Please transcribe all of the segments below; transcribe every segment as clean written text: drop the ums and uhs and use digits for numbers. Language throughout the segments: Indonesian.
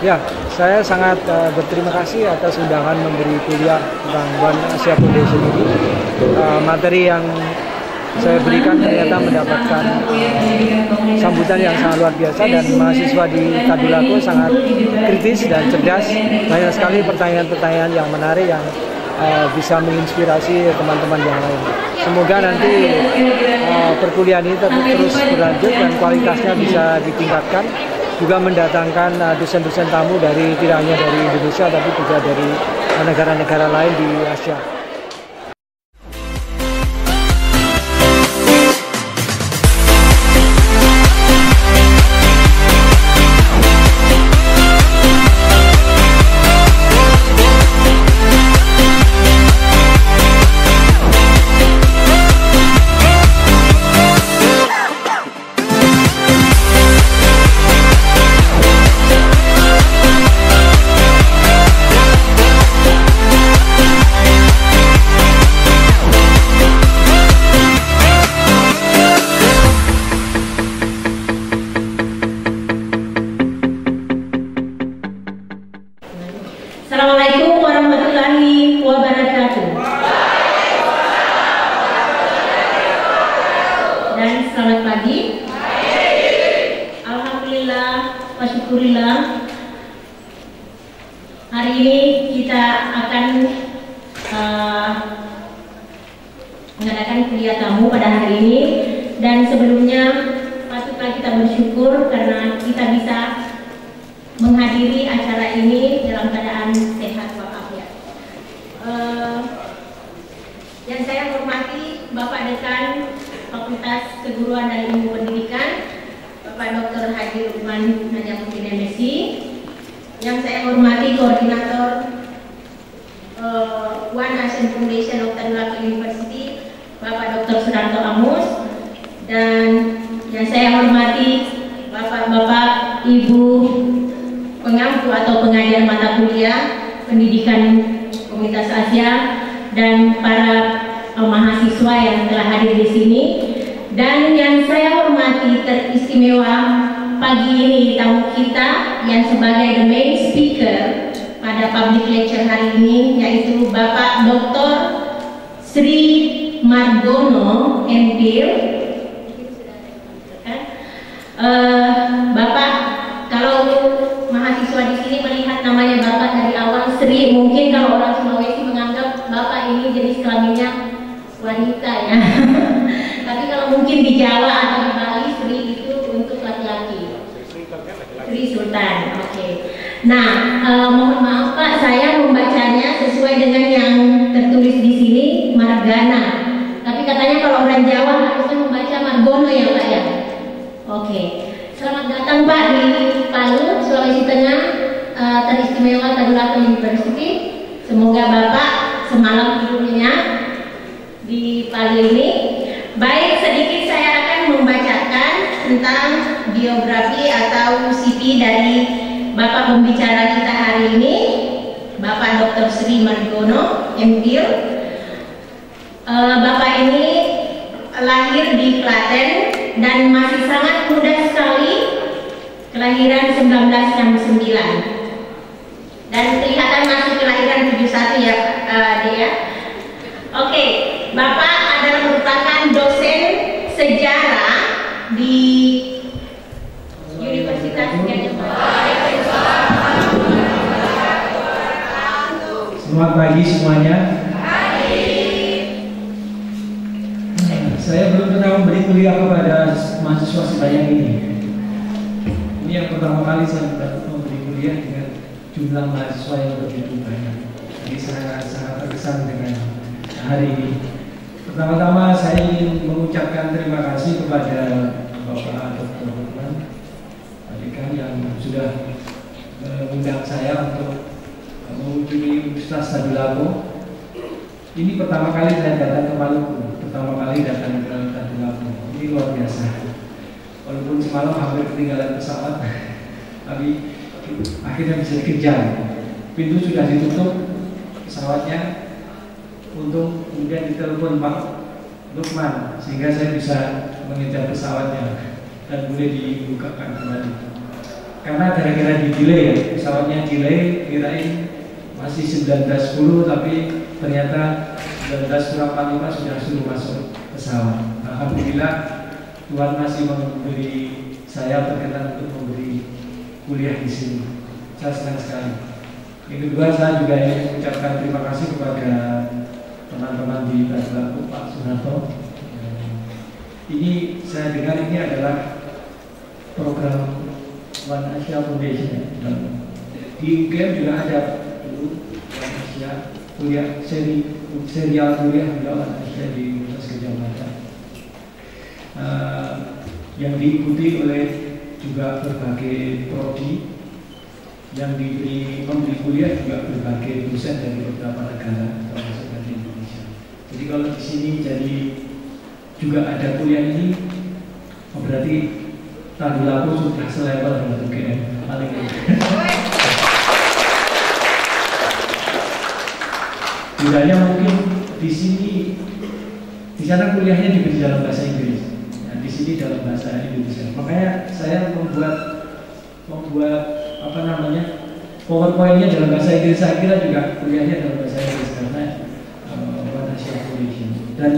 Ya, saya sangat berterima kasih atas undangan memberi kuliah tentang One Asia Foundation ini. Materi yang saya berikan ternyata mendapatkan sambutan yang sangat luar biasa, dan mahasiswa di Tadulako sangat kritis dan cerdas. Banyak sekali pertanyaan-pertanyaan yang menarik yang bisa menginspirasi teman-teman yang lain. Semoga nanti perkuliahan ini terus berlanjut dan kualitasnya bisa ditingkatkan. Juga mendatangkan dosen-dosen tamu dari tidak hanya dari Indonesia tapi juga dari negara-negara lain di Asia. Assalamualaikum warahmatullahi wabarakatuh. Dan selamat pagi. Alhamdulillah wa syukurillah. Hari ini kita akan mengadakan kuliah tamu pada hari ini, dan sebelumnya patutlah kita bersyukur karena kita bisa menghadiri acara ini dalam keadaan sehat walafiat. Yang saya hormati Bapak Dekan Fakultas Keguruan dan Ilmu Pendidikan, Bapak Dr. Haji Lukman Najamuddin MSc. Yang saya hormati Koordinator One Asian Foundation of Tadulako University, Bapak Dr. Suranto Amus. Dan yang saya hormati Bapak-bapak, Ibu pengampu atau pengajar mata kuliah pendidikan komunitas Asia, dan para mahasiswa yang telah hadir di sini. Dan yang saya hormati teristimewa pagi ini tamu kita yang sebagai the main speaker pada public lecture hari ini, yaitu Bapak Dr. Sri Margono MPhil. Bapak, kalau mahasiswa di sini melihat namanya Bapak dari awal Sri, mungkin kalau orang Sulawesi menganggap Bapak ini jenis kelaminnya wanita ya. Tapi kalau mungkin di Jawa atau di Bali, Sri itu untuk laki-laki. Sri Sultan, oke. Nah, mohon maaf Pak, saya membacanya sesuai dengan yang tertulis di sini, Margana. Tapi katanya kalau orang Jawa harusnya membaca Margono ya Pak ya. Oke. Selamat datang Pak di Palu, Sulawesi Tengah, teristimewa Tadulako University. Semoga Bapak semalam tidurnya di Palu ini. Baik, sedikit saya akan membacakan tentang biografi atau CV dari Bapak pembicara kita hari ini, Bapak Dr. Sri Margono MPhil. Bapak ini lahir di Klaten dan masih sangat muda sekali, kelahiran 1969, dan kelihatan masih kelahiran 71 ya dia. Oke, Bapak adalah merupakan dosen sejarah di Universitas Gadjah Mada. Selamat pagi semuanya. Saya belum pernah memberi kuliah kepada mahasiswa sebanyak ini. Ini yang pertama kali saya memberi kuliah dengan jumlah mahasiswa yang begitu banyak. Jadi saya sangat terkesan dengan hari ini. Pertama-tama saya ingin mengucapkan terima kasih kepada Bapak Dr. Lukman yang sudah mengundang saya untuk mengunjungi Universitas Tadulako. Ini pertama kali saya datang ke Maluku. Pertama kali datang ke Tadulako, ini luar biasa. Walaupun semalam hampir ketinggalan pesawat, tapi akhirnya bisa dikejar. Pintu sudah ditutup pesawatnya, untuk kemudian ditelepon Pak Lukman sehingga saya bisa mengejar pesawatnya dan boleh dibukakan kembali. karena gara-gara di delay ya, pesawatnya delay, kirain masih 19.10 tapi ternyata 19.45 sudah suruh masuk pesawat. Alhamdulillah Tuhan masih memberi saya berkenan untuk memberi kuliah di sini. Saya senang sekali. Yang kedua, saya juga ingin mengucapkan terima kasih kepada teman-teman di Bapak Pak Sunarto. Ini saya dengar ini adalah program One Asia Foundation. Dan di UGM juga ada dulu One Asia kuliah serial kuliah di One Asia di Universitas Gadjah Mada, yang diikuti oleh juga berbagai prodi yang memberi kuliah juga berbagai dosen dari beberapa negara termasuk dari Indonesia. Jadi kalau di sini jadi juga ada kuliah ini, berarti Tadulaku sudah selevel dengan UGM paling bedanya mungkin di sini, di sana kuliahnya diberi dalam bahasa Inggris, nah, di sini dalam bahasa Indonesia. Makanya saya membuat apa namanya PowerPoint-nya dalam bahasa Inggris. Saya kira juga kuliahnya dalam bahasa Inggris karena One Asia Foundation, dan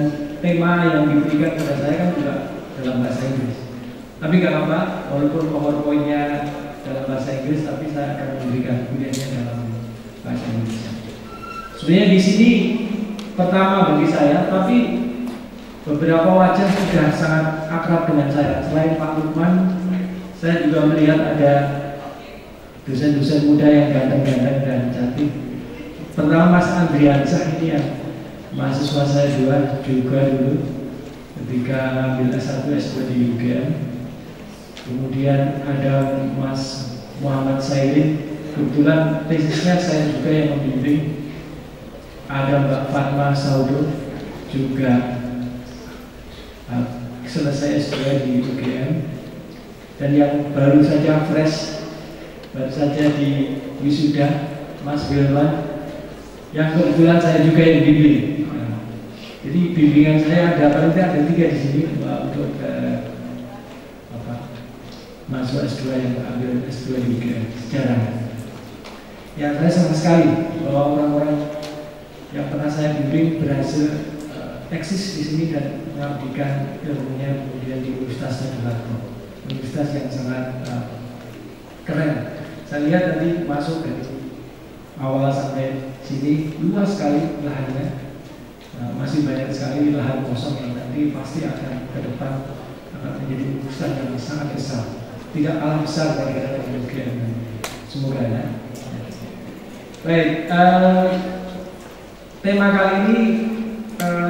tema yang diberikan kepada saya kan juga dalam bahasa Inggris. Tapi gak apa-apa, walaupun PowerPoint-nya dalam bahasa Inggris, tapi saya akan memberikan kuliahnya dalam bahasa Indonesia. Sebenarnya di sini pertama bagi saya, tapi beberapa wajah sudah sangat akrab dengan saya. Selain Pak Lukman, saya juga melihat ada dosen-dosen muda yang ganteng-ganteng dan cantik. Pertama Mas Andriansah, ini yang mahasiswa saya juga dulu ketika ambil S1 S2 di UGM. Kemudian ada Mas Muhammad Sairin, kebetulan tesisnya saya juga yang membimbing. Ada Mbak Fatma Saudo, juga selesai S2 di UGM. Dan yang baru saja fresh, baru saja di wisuda, Mas Wilman, yang kebetulan saya juga yang bimbing. Nah, jadi bimbingan saya ada paling tidak ada 3 di sini untuk masuk S2 yang ambil S2 di UGM sejarah. Yang saya senang sekali bahwa orang-orang yang pernah saya bimbing berhasil eksis di sini dan mengabdikan ilmunya kemudian di Universitas Tadulako, universitas yang sangat keren. Saya lihat tadi masuk dari awal sampai sini luas sekali lahannya, masih banyak sekali lahan kosong yang nanti pasti akan ke depan akan menjadi universitas yang sangat besar, tidak kalah besar dari UGM. Semoga ya. Baik, tema kali ini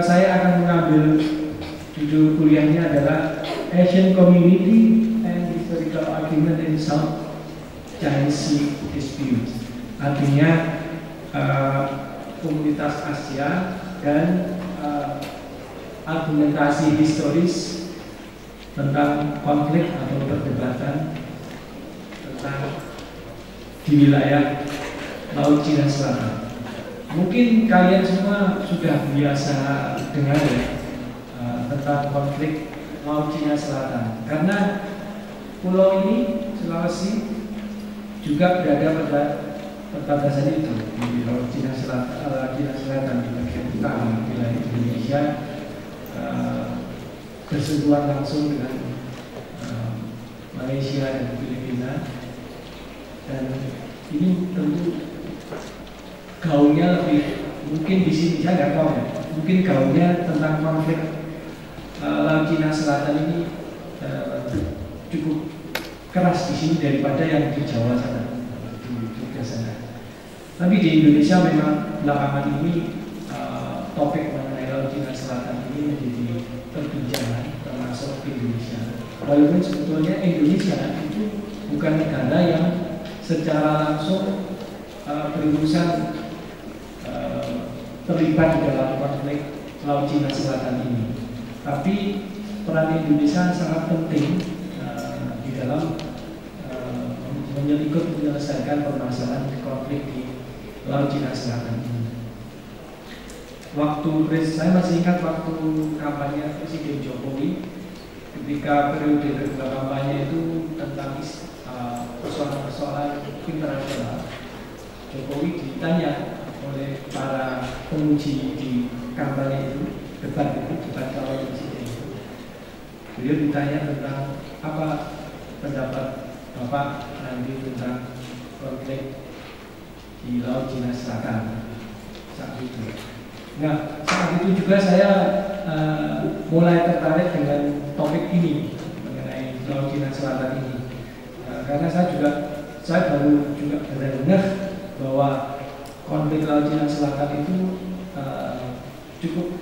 saya akan mengambil judul kuliahnya adalah Asian Community and Historical Argument in South China Sea Disputes. Artinya komunitas Asia dan argumentasi historis tentang konflik atau perdebatan tentang di wilayah Laut Cina Selatan. Mungkin kalian semua sudah biasa dengar ya tentang konflik Laut Cina Selatan, karena pulau ini, Sulawesi, juga berada pada perbatasan itu di Laut Cina Selatan di bagian utara wilayah Indonesia, bersentuhan langsung dengan Malaysia dan Filipina. Dan ini tentu gaungnya lebih, mungkin di sini saya nggak tahu ya, mungkin gaungnya tentang konflik Laut Cina Selatan ini cukup keras di sini daripada yang di Jawa sana, di Jogja sana. Tapi di Indonesia memang belakangan ini topik mengenai Laut Cina Selatan ini menjadi perbincangan termasuk Indonesia. Walaupun sebetulnya Indonesia itu bukan negara yang secara langsung berurusan terlibat di dalam konflik Laut Cina Selatan ini, tapi peran Indonesia sangat penting di dalam menyelesaikan permasalahan konflik di Laut Cina Selatan ini. Saya masih ingat waktu kampanye Presiden Jokowi, ketika periode kedua kampanye itu tentang persoalan internasional, Jokowi ditanya oleh para penguji di kampanye itu, debat calon presiden itu. Beliau ditanya tentang apa pendapat Bapak nanti tentang konflik di Laut Cina Selatan saat itu. Nah, saat itu juga saya mulai tertarik dengan topik ini mengenai Laut Cina Selatan ini, karena saya baru juga benar-benar bahwa konflik Laut Cina Selatan itu cukup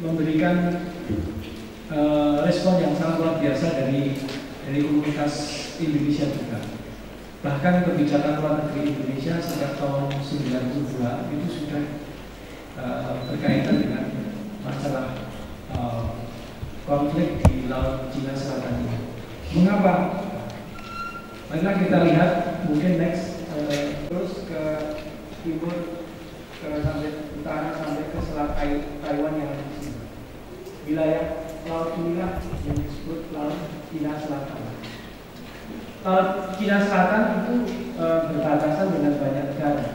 memberikan respon yang sangat luar biasa dari komunitas Indonesia juga. Bahkan kebijakan luar negeri Indonesia sejak tahun 92 itu sudah berkaitan dengan masalah konflik di Laut Cina Selatan ini. Mengapa? Mari kita lihat, mungkin next, terus ke timur, sampai utara, sampai ke selat Taiwan yang ada di sini. Wilayah Laut inilah yang disebut Laut Cina Selatan. Laut Cina Selatan itu berbatasan dengan banyak negara,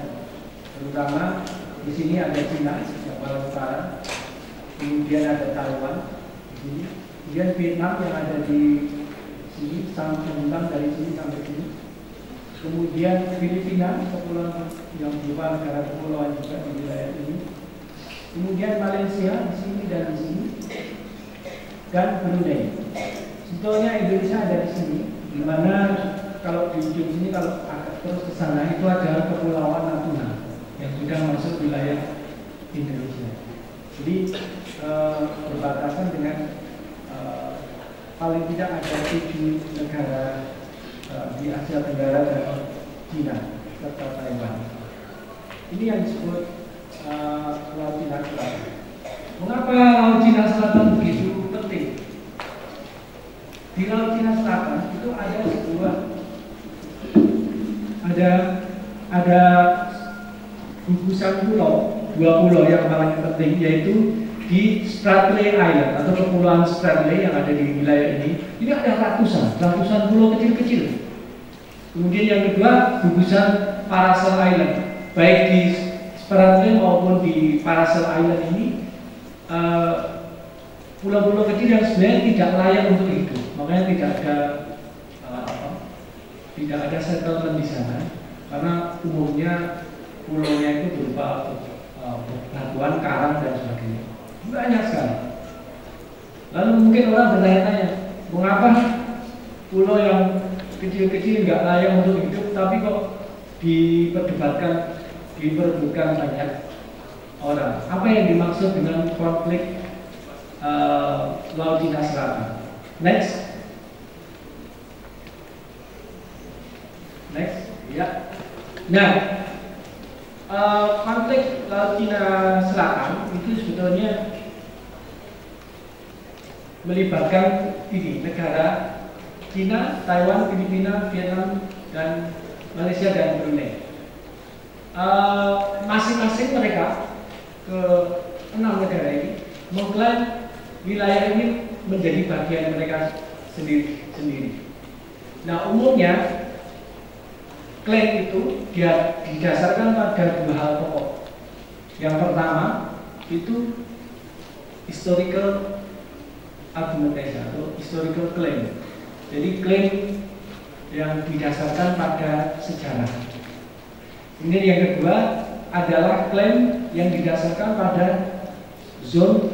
terutama di sini ada Cina yang paling utara, kemudian ada Taiwan di sini, kemudian Vietnam yang ada di sini, membentang dari sini sampai sini, kemudian Filipina, kepulauan yang berupa negara kepulauan juga di wilayah ini, kemudian Malaysia di sini dan di sini, dan Brunei. Sebetulnya Indonesia ada di sini, di mana kalau di ujung sini, kalau agak terus ke sana itu ada kepulauan Natuna yang sudah masuk wilayah Indonesia. Jadi berbatasan dengan paling tidak ada 7 negara di Asia Tenggara dan Cina serta Taiwan. Ini yang disebut Laut Cina Selatan. Mengapa Laut Cina Selatan begitu penting? Di Laut Cina Selatan itu ada gugusan pulau, 2 pulau yang paling penting, yaitu di Spratly Island atau kepulauan Spratly yang ada di wilayah ini. Ini ada ratusan pulau kecil-kecil. Kemudian yang kedua, gugusan Paracel Island. Baik di Spratly maupun di Paracel Island ini pulau-pulau kecil yang sebenarnya tidak layak untuk hidup. Makanya tidak ada settlement di sana, karena umumnya pulaunya itu berupa batuan, karang dan sebagainya. Banyak sekali. Lalu mungkin orang bertanya-tanya, mengapa pulau yang kecil-kecil nggak layak untuk hidup, tapi kok diperebutkan banyak orang? Apa yang dimaksud dengan konflik Laut Cina Selatan? Next, ya. Nah, konflik Laut Cina Selatan itu sebetulnya melibatkan negara Cina, Taiwan, Filipina, Vietnam, dan Malaysia dan Brunei. Masing-masing mereka ke 6 negara ini mengklaim wilayah ini menjadi bagian mereka sendiri. Nah, umumnya klaim itu dia didasarkan pada 2 hal pokok. Yang pertama itu historical argumentation atau historical claim. Jadi klaim yang didasarkan pada sejarah. Kemudian yang kedua adalah klaim yang didasarkan pada zone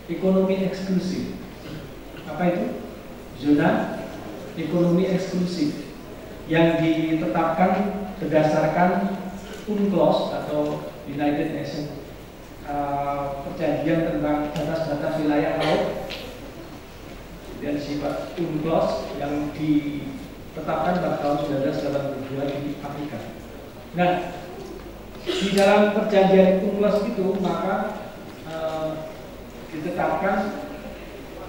ekonomi eksklusif. Apa itu? Zona ekonomi eksklusif yang ditetapkan berdasarkan UNCLOS atau United Nations, perjanjian tentang batas-batas wilayah laut dan sifat UNCLOS yang ditetapkan pada tahun 1982 di Afrika. Nah, di dalam perjanjian UNCLOS itu maka ditetapkan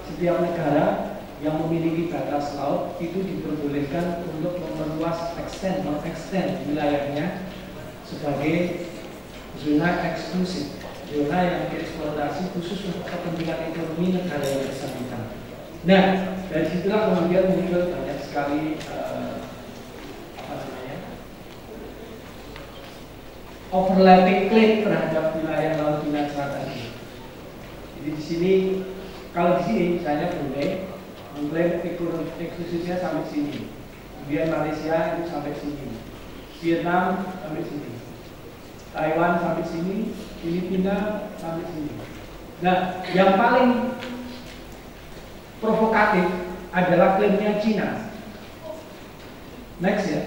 setiap negara yang memiliki batas laut itu diperbolehkan untuk memperluas extend wilayahnya sebagai zona eksklusif, zona yang dieksploitasi khusus untuk kepentingan ekonomi negara yang bersangkutan. Nah, dari situlah kemudian muncul banyak sekali overlapping claim terhadap wilayah Laut Cina Selatan ini. Jadi di sini, kalau di sini misalnya Brunei mengklaim eksklusifnya sampai sini, kemudian Malaysia itu sampai sini, Vietnam sampai sini, Taiwan sampai sini, Filipina sampai sini. Nah, yang paling provokatif adalah klaimnya Cina. Next ya.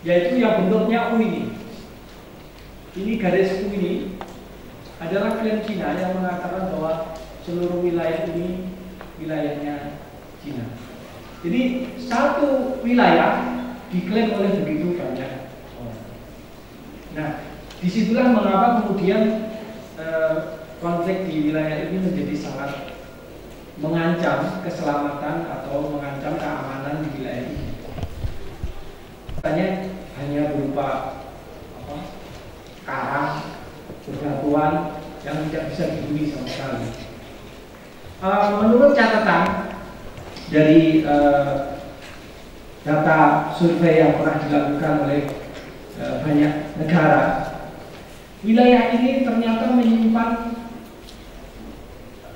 Yaitu yang bentuknya U ini. Ini garis U ini adalah klaim Cina yang mengatakan bahwa seluruh wilayah ini wilayahnya Cina. Jadi satu wilayah diklaim oleh begitu banyak orang. Nah, disitulah mengapa kemudian konflik di wilayah ini menjadi sangat mengancam keselamatan atau mengancam keamanan di wilayah ini. Hanya berupa karang, bebatuan yang tidak bisa dihuni sama sekali. Menurut catatan dari data survei yang pernah dilakukan oleh banyak negara, wilayah ini ternyata menyimpan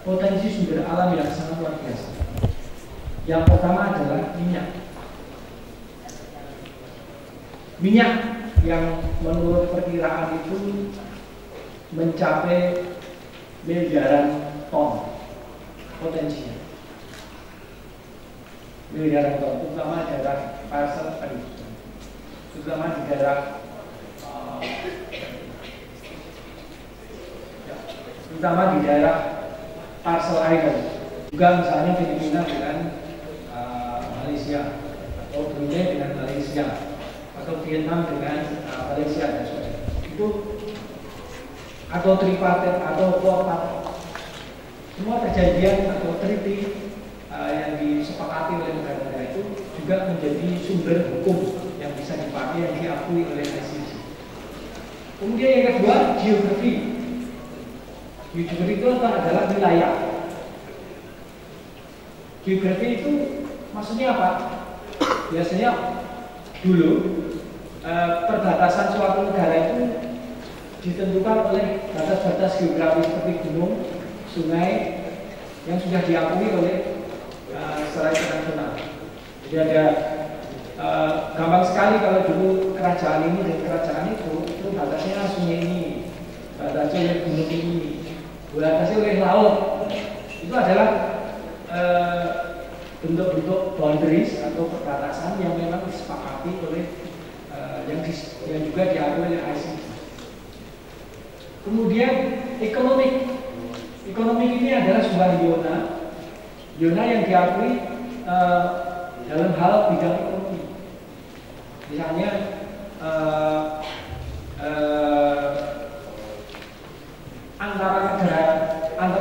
potensi sumber alam yang sangat luar biasa. Yang pertama adalah minyak. Minyak yang menurut perkiraan itu mencapai miliaran ton potensinya. Miliaran ton, terutama daerah Parsel, terutama di daerah Parsel Island, juga misalnya Filipina dengan Malaysia, atau Brunei dengan Malaysia, atau Vietnam dengan Malaysia dan sebagainya. Itu atau tripartite atau quadripartite, semua perjanjian atau treaty yang disepakati oleh negara-negara itu juga menjadi sumber hukum yang bisa dipakai, yang diakui oleh ICC. Kemudian yang kedua, geografi. Geografi itu adalah wilayah. Geografi itu maksudnya apa? Biasanya dulu perbatasan suatu negara itu ditentukan oleh batas-batas geografis seperti gunung, sungai yang sudah diakui oleh secara internasional. Jadi ada gampang sekali kalau dulu kerajaan ini dan kerajaan itu batasnya sungai ini, batasnya oleh gunung ini, batasnya oleh laut. Itu adalah bentuk-bentuk boundaries atau perbatasan yang memang disepakati oleh yang juga diakui oleh ICC. Kemudian ekonomi ini adalah sebuah zona yang diakui dalam hal bidang ekonomi. Misalnya antar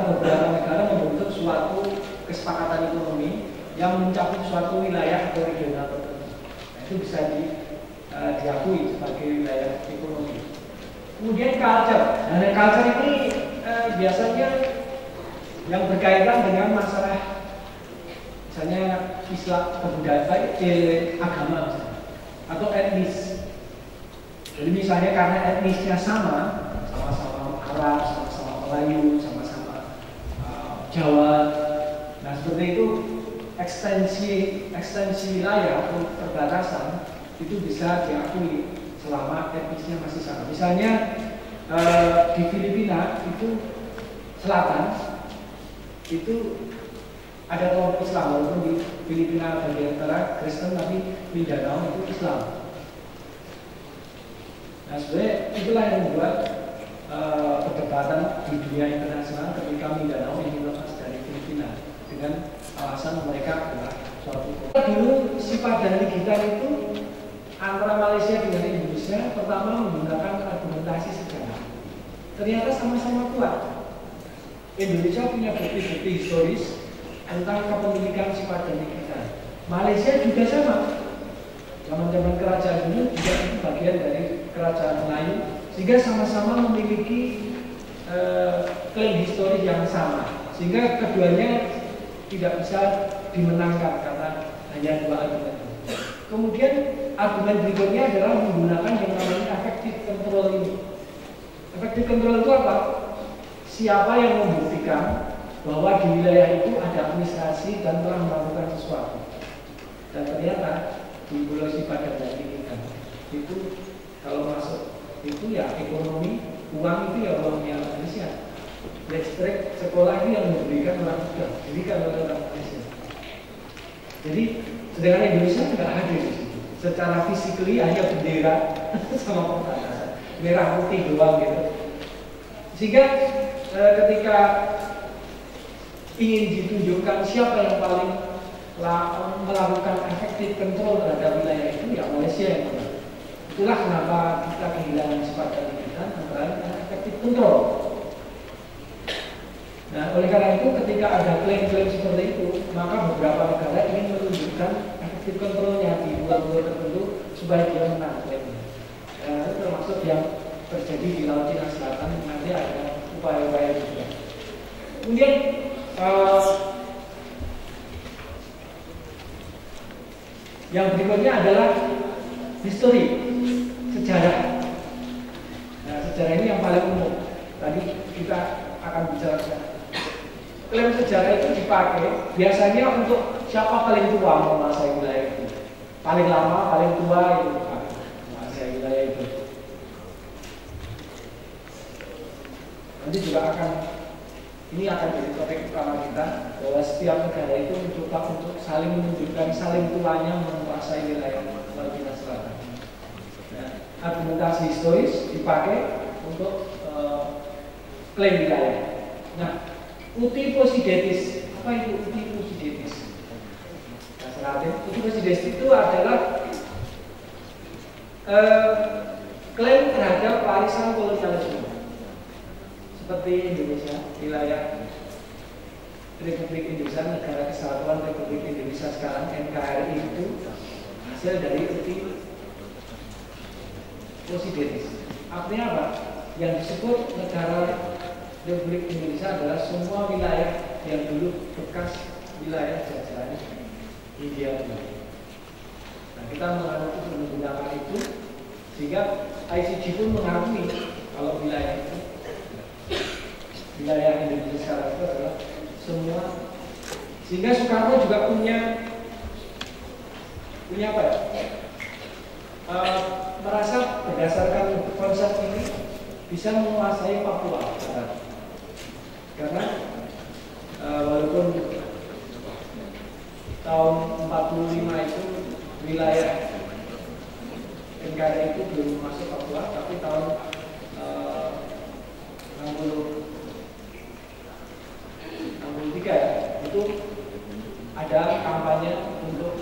beberapa negara membentuk suatu kesepakatan ekonomi yang mencakup suatu wilayah atau regional tertentu. Nah, itu bisa diakui sebagai wilayah ekonomi. Kemudian culture. Nah, culture ini biasanya yang berkaitan dengan masalah misalnya Islam, kebudayaan, agama misalnya, atau etnis. Jadi misalnya karena etnisnya sama-sama Arab, sama-sama Melayu, sama-sama Jawa. Nah, seperti itu ekstensi wilayah atau perbatasan itu bisa diakui selama etnisnya masih sama. Misalnya di Filipina itu selatan itu ada kelompok Islam, walaupun di Filipina bagian utara Kristen, tapi Mindanao itu Islam. Nah, sebenarnya itulah yang membuat perdebatan di dunia internasional ketika Mindanao ingin lepas dari Filipina dengan alasan mereka adalah suatu. Dulu sifat dan kita itu antara Malaysia dengan Indonesia pertama menggunakan argumentasi sejarah. Ternyata sama-sama kuat. Indonesia punya bukti-bukti historis tentang kepemilikan sifat dan kita. Malaysia juga sama. Zaman-zaman kerajaan dulu juga itu bagian dari kerajaan Melayu, sehingga sama-sama memiliki klaim historis yang sama. sehingga keduanya tidak bisa dimenangkan karena hanya dua argumen. Kemudian argumen berikutnya adalah menggunakan yang namanya effective control ini. Effective control itu apa? Siapa yang membuktikan bahwa di wilayah itu ada administrasi dan telah melakukan sesuatu. Dan ternyata di Pulau Sipadan dan ini kan itu kalau masuk itu ya ekonomi, uang itu ya uangnya Indonesia. Listrik, sekolah itu yang memberikan orang juga, diberikan oleh orang Indonesia. Jadi sedangkan Indonesia tidak hadir di situ. Secara fisikly hanya bendera sama pembatasan, merah putih doang gitu. Sehingga ketika ingin ditunjukkan siapa yang paling melakukan efektif kontrol terhadap wilayah itu, ya Malaysia yang menang. Itulah kenapa kita kehilangan Sipadan kita antara efektif kontrol. Nah, oleh karena itu ketika ada klaim-klaim seperti itu, maka beberapa negara ingin menunjukkan efektif kontrolnya di pulau-pulau tertentu supaya dia menang klaimnya. Itu termasuk yang terjadi di Laut Cina Selatan, nanti ada upaya-upaya juga. Kemudian yang berikutnya adalah histori, sejarah. Nah, sejarah ini yang paling umum. Tadi kita akan bicara sejarah. Klaim sejarah itu dipakai biasanya untuk siapa paling tua menguasai wilayah itu, paling lama, paling tua itu menguasai wilayah itu. Nanti juga ini akan jadi topik utama kita, bahwa setiap negara itu mencoba untuk saling menunjukkan saling tuanya menguasai wilayah Laut Cina Selatan. Nah, argumentasi historis dipakai untuk klaim wilayah. Nah, uti posidetis, apa itu uti posidetis? Uti posidetis itu adalah klaim terhadap warisan kolonialisme. Seperti Indonesia, wilayah Republik Indonesia, Negara Kesatuan Republik Indonesia sekarang, NKRI itu hasil dari uti posidetis. Artinya apa? Yang disebut negara Republik Indonesia adalah semua wilayah yang dulu bekas wilayah jajahan Hindia Belanda. Nah, kita menggunakan itu sehingga ICJ pun mengakui kalau wilayah itu, wilayah Indonesia sekarang itu adalah semua. Sehingga Soekarno juga punya apa ya? Merasa berdasarkan konsep ini bisa menguasai Papua. Karena walaupun tahun 45 itu wilayah NKRI itu belum masuk Papua, tapi tahun 63 ya, itu ada kampanye untuk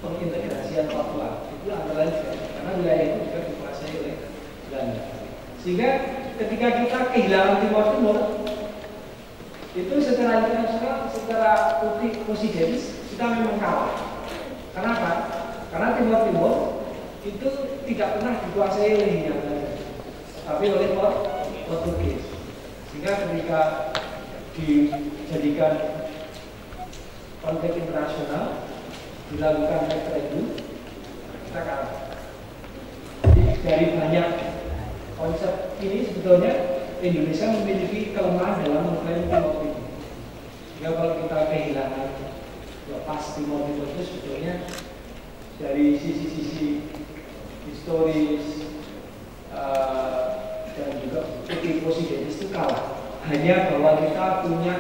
pengintegrasian Papua. Itu antara lain karena wilayah itu juga dikuasai oleh Belanda. Sehingga ketika kita kehilangan Timor Timur, itu secara internasional, secara uti posidetis kita memang kalah. Kenapa? Karena Timor Timur itu tidak pernah dikuasai oleh Hindia Belanda, tapi oleh Portugis. Sehingga ketika dijadikan konflik internasional, dilakukan referendum, kita kalah. Dari banyak konsep ini sebetulnya Indonesia memiliki kelemahan dalam mengklaim Timor Timur. Sehingga kalau kita kehilangan lepas Timor Timur itu sebetulnya dari sisi-sisi historis dan juga posidetis itu kalah. Hanya bahwa kita punya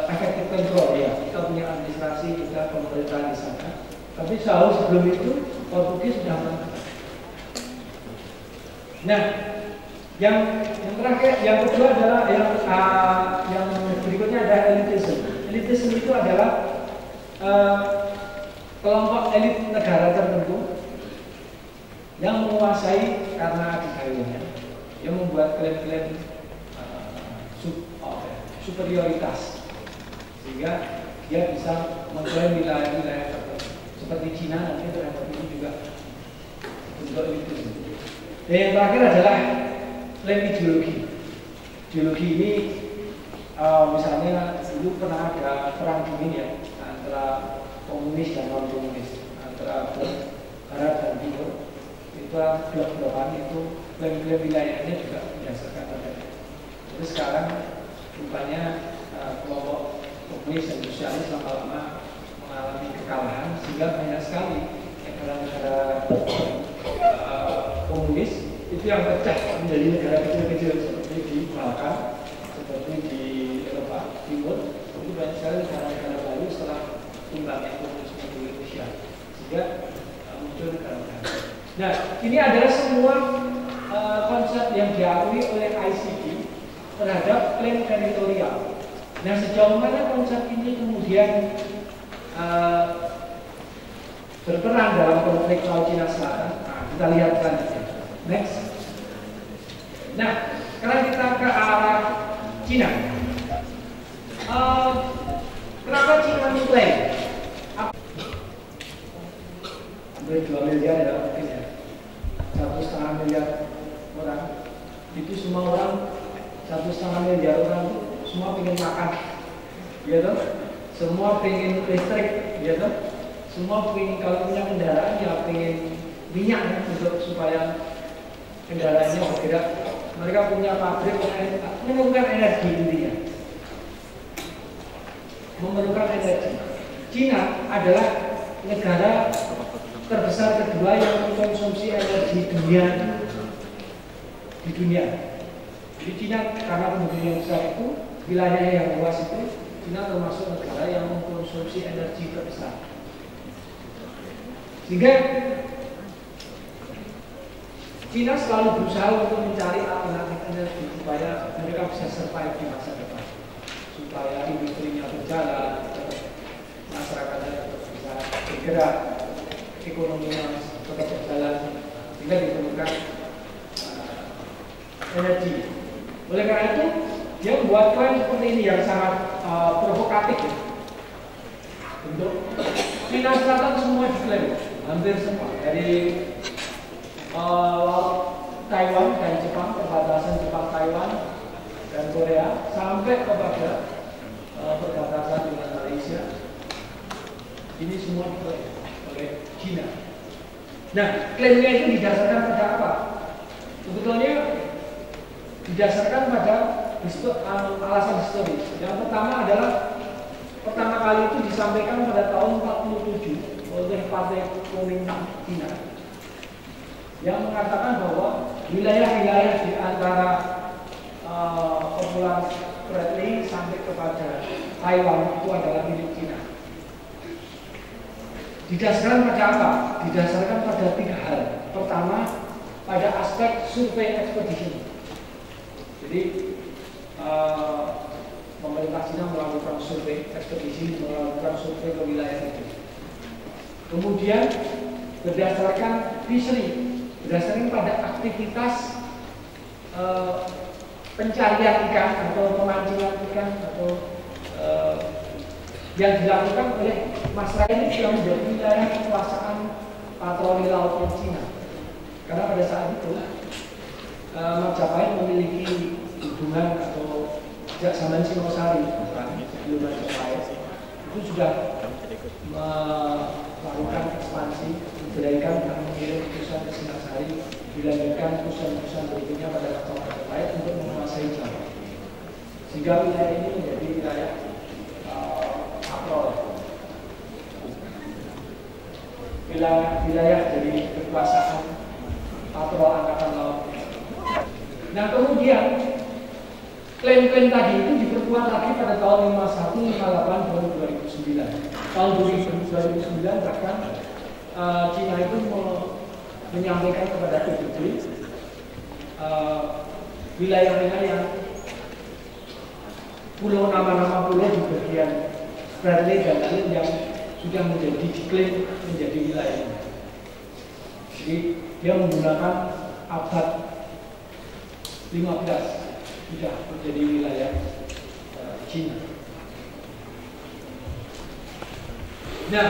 efektif kontrol ya, kita punya administrasi, kita pemerintahan di sana. Tapi jauh sebelum itu Portugis sudah menang. Nah, yang terakhir, yang kedua adalah yang berikutnya ada elitism. Elitism itu adalah kelompok elit negara tertentu yang menguasai karena adidayanya, yang membuat klaim-klaim superioritas, sehingga dia bisa mengklaim wilayah-wilayah tertentu. Seperti Cina nanti terhadap ini juga bentuk elitism. Dan yang terakhir adalah klaim ideologi. Ideologi ini misalnya dulu pernah ada perang dingin ya antara komunis dan non komunis, antara barat dan timur. Itu blok-blokan itu klaim-klaim wilayahnya juga berdasarkan pada itu. Terus sekarang rupanya kelompok komunis dan sosialis lama-lama mengalami kekalahan, sehingga banyak sekali negara-negara komunis itu yang pecah menjadi negara kecil-kecil seperti di Balkan, seperti di Eropa Timur. Itu banyak sekali negara-negara baru setelah tumbangnya komunisme di Rusia, sehingga muncul negara-negara. Nah, ini adalah semua konsep yang diakui oleh ICD terhadap klaim teritorial. Nah, sejauh mana konsep ini kemudian berperan dalam konflik Laut Cina Selatan? Nah, kita lihat selanjutnya. Next. Nah, sekarang kita ke arah Cina. Kenapa Cina mengklaim? Hampir 2 miliar ya mungkin ya. 1,5 miliar orang. Itu semua orang 1,5 miliar orang itu semua pengen makan, gitu. Semua pengen listrik, gitu. Semua pengen, kalau punya kendaraan ya pengen minyak ya, untuk supaya kendaraannya bergerak. Mereka punya pabrik, memerlukan energi intinya. Memerlukan energi. Cina adalah negara terbesar kedua yang mengkonsumsi energi di dunia. Jadi Cina karena penduduknya yang besar itu, wilayahnya yang luas itu, Cina termasuk negara yang mengkonsumsi energi terbesar. Sehingga Cina selalu berusaha untuk mencari alternatif energi supaya mereka bisa survive di masa depan, supaya industrinya berjalan, masyarakatnya tetap bisa bergerak, ekonominya tetap berjalan, sehingga diperlukan energi. Oleh karena itu, dia membuat klaim seperti ini yang sangat provokatif ya. Untuk Cina Selatan semua diklaim, hampir semua, dari Taiwan dan Jepang, perbatasan Jepang, Taiwan dan Korea, sampai kepada perbatasan dengan Malaysia. Ini semua diklaim oleh Cina. Nah, klaimnya itu didasarkan pada apa? Sebetulnya didasarkan pada alasan historis. Yang pertama adalah pertama kali itu disampaikan pada tahun 47 oleh Partai Kuomintang Cina yang mengatakan bahwa wilayah-wilayah di antara Kepulauan Spratly sampai kepada Taiwan itu adalah milik Cina. Didasarkan pada apa? Didasarkan pada 3 hal. Pertama, pada aspek survei expedition. Jadi pemerintah Cina melakukan survei ekspedisi, melakukan survei ke wilayah itu. Kemudian berdasarkan fishery, berdasarkan pada aktivitas pencarian ikan atau pemancingan ikan atau yang dilakukan oleh masyarakat ini yang menjadi wilayah kekuasaan patroli laut Cina. Karena pada saat itu Majapahit memiliki hubungan atau sejak zaman Singosari, sebelum Majapahit itu sudah melakukan ekspansi, diberikan dan mengirim utusan ke Singasari, dilanjutkan utusan-utusan berikutnya pada masa Majapahit untuk menguasai Jawa. Sehingga wilayah ini menjadi wilayah patrol, wilayah dari kekuasaan patrol angkatan laut. Nah, kemudian klaim-klaim tadi itu diperkuat lagi pada tahun 51, 58, baru 2009. Tahun 2009 bahkan Cina itu menyampaikan kepada PBB wilayah-wilayah yang pulau, nama-nama pulau di bagian Spratly dan lain yang sudah menjadi diklaim menjadi wilayah. Jadi dia menggunakan abad 15 sudah menjadi wilayah Cina. Nah,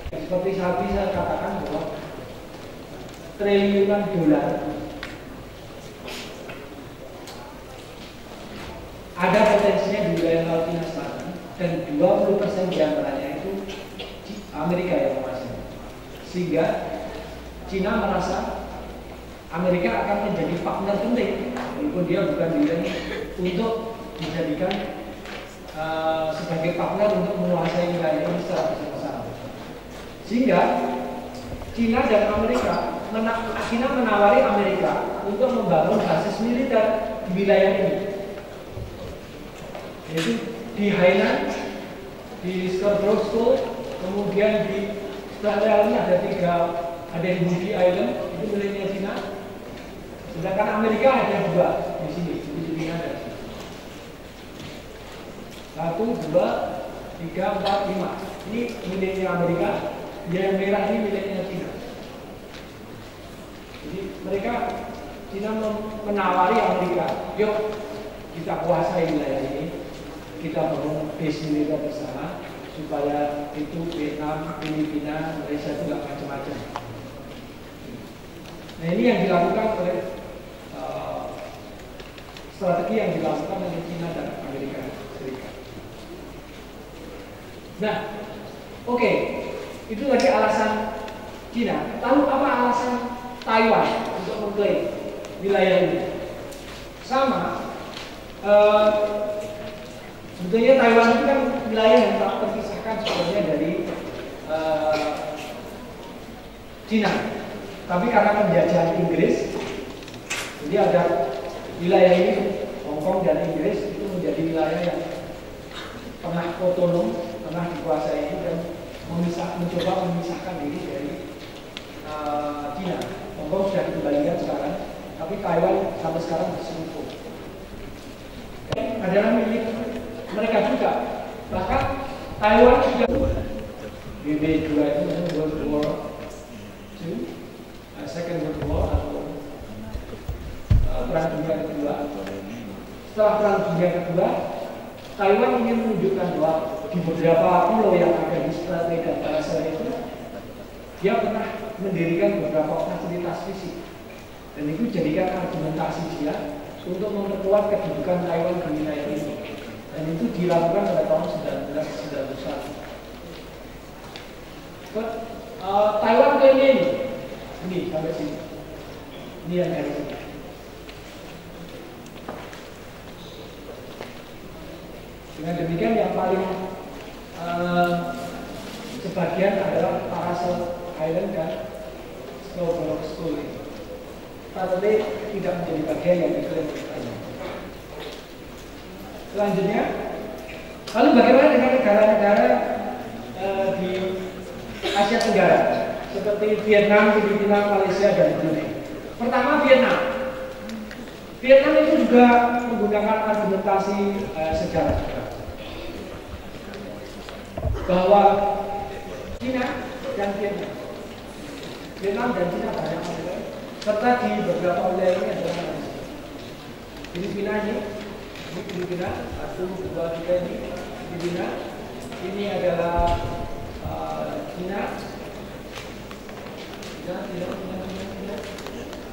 seperti tadi saya katakan bahwa triliunan dolar ada potensinya di wilayah Laut Cina Selatan, dan 20% diantaranya itu Amerika yang menguasai. Sehingga Cina merasa Amerika akan menjadi partner penting, walaupun dia bukan willing untuk dijadikan sebagai partner untuk menguasai wilayah ini secara besar-besaran. Sehingga Cina dan Amerika, Cina menawari Amerika untuk membangun basis militer di wilayah ini, yaitu di Hainan, di Scarborough, kemudian di Australia ini ada di Budi Island, itu miliknya Cina. Sedangkan Amerika ada 2 di sini, di Filipina ada 1, 2, 3, 4, 5. Ini miliknya Amerika, yang merah ini miliknya Cina. Jadi mereka, Cina menawari Amerika, yuk kita kuasai wilayah ini, kita bangun base militer bersama, supaya itu Vietnam, Filipina, Malaysia itu gak macam-macam. Nah ini yang dilakukan oleh strategi yang dilakukan oleh Cina dan Amerika Serikat. Nah, oke, itu tadi alasan Cina. Lalu apa alasan Taiwan untuk mengklaim wilayah ini? Sama, sebetulnya Taiwan itu kan wilayah yang tak terpisahkan sebenarnya dari Cina. Tapi karena penjajahan Inggris, jadi ada wilayah ini, Hong Kong dan Inggris itu menjadi wilayah yang pernah otonom, pernah dikuasai dan mencoba memisahkan diri dari Cina. Hong Kong sudah dikembalikan sekarang, tapi Taiwan sampai sekarang bersekutu. Adalah milik mereka juga. Bahkan Taiwan sudah WW2 itu World War II, Second World War atau Perang Dunia Kedua. Setelah Perang Dunia Kedua, Taiwan ingin menunjukkan bahwa di beberapa pulau yang ada di Straits dan Paracel itu, dia pernah mendirikan beberapa fasilitas fisik, dan itu jadikan argumentasi dia untuk memperkuat kedudukan Taiwan di wilayah ini. Dan itu dilakukan pada tahun 1991. Taiwan klaimnya ini sampai sini. Ini yang dari sini. Dengan demikian yang paling sebagian adalah Paracel Island dan Scarborough Shoal. Tetapi tidak menjadi bagian yang diklaim oleh Taiwan. Selanjutnya, lalu bagaimana dengan negara-negara di Asia Tenggara seperti Vietnam, Filipina, Malaysia, dan Brunei? Pertama, Vietnam. Vietnam itu juga menggunakan argumentasi sejarah juga, bahwa Cina dan Vietnam dan Cina banyak wilayah, serta di beberapa wilayah ini adalah Malaysia. Filipina ini Filipina, 1, 2, 3 ini Filipina, ini adalah Cina,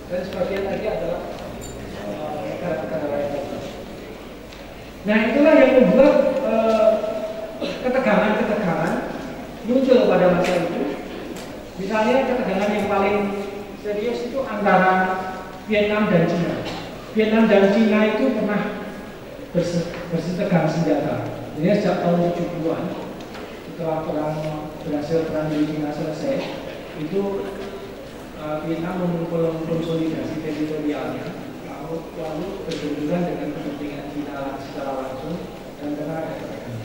dan sebagian lagi adalah negara-negara lain. Nah itulah yang membuat ketegangan-ketegangan muncul pada masa itu. Misalnya ketegangan yang paling serius itu antara Vietnam dan Cina. Vietnam dan Cina itu pernah bersetegang senjata. Ini sejak tahun 70-an, setelah perang di Cina selesai, itu Vietnam mengkonsolidasi teritorialnya, lalu berbenturan dengan kepentingan Cina secara langsung, dan karena ada ketegangan.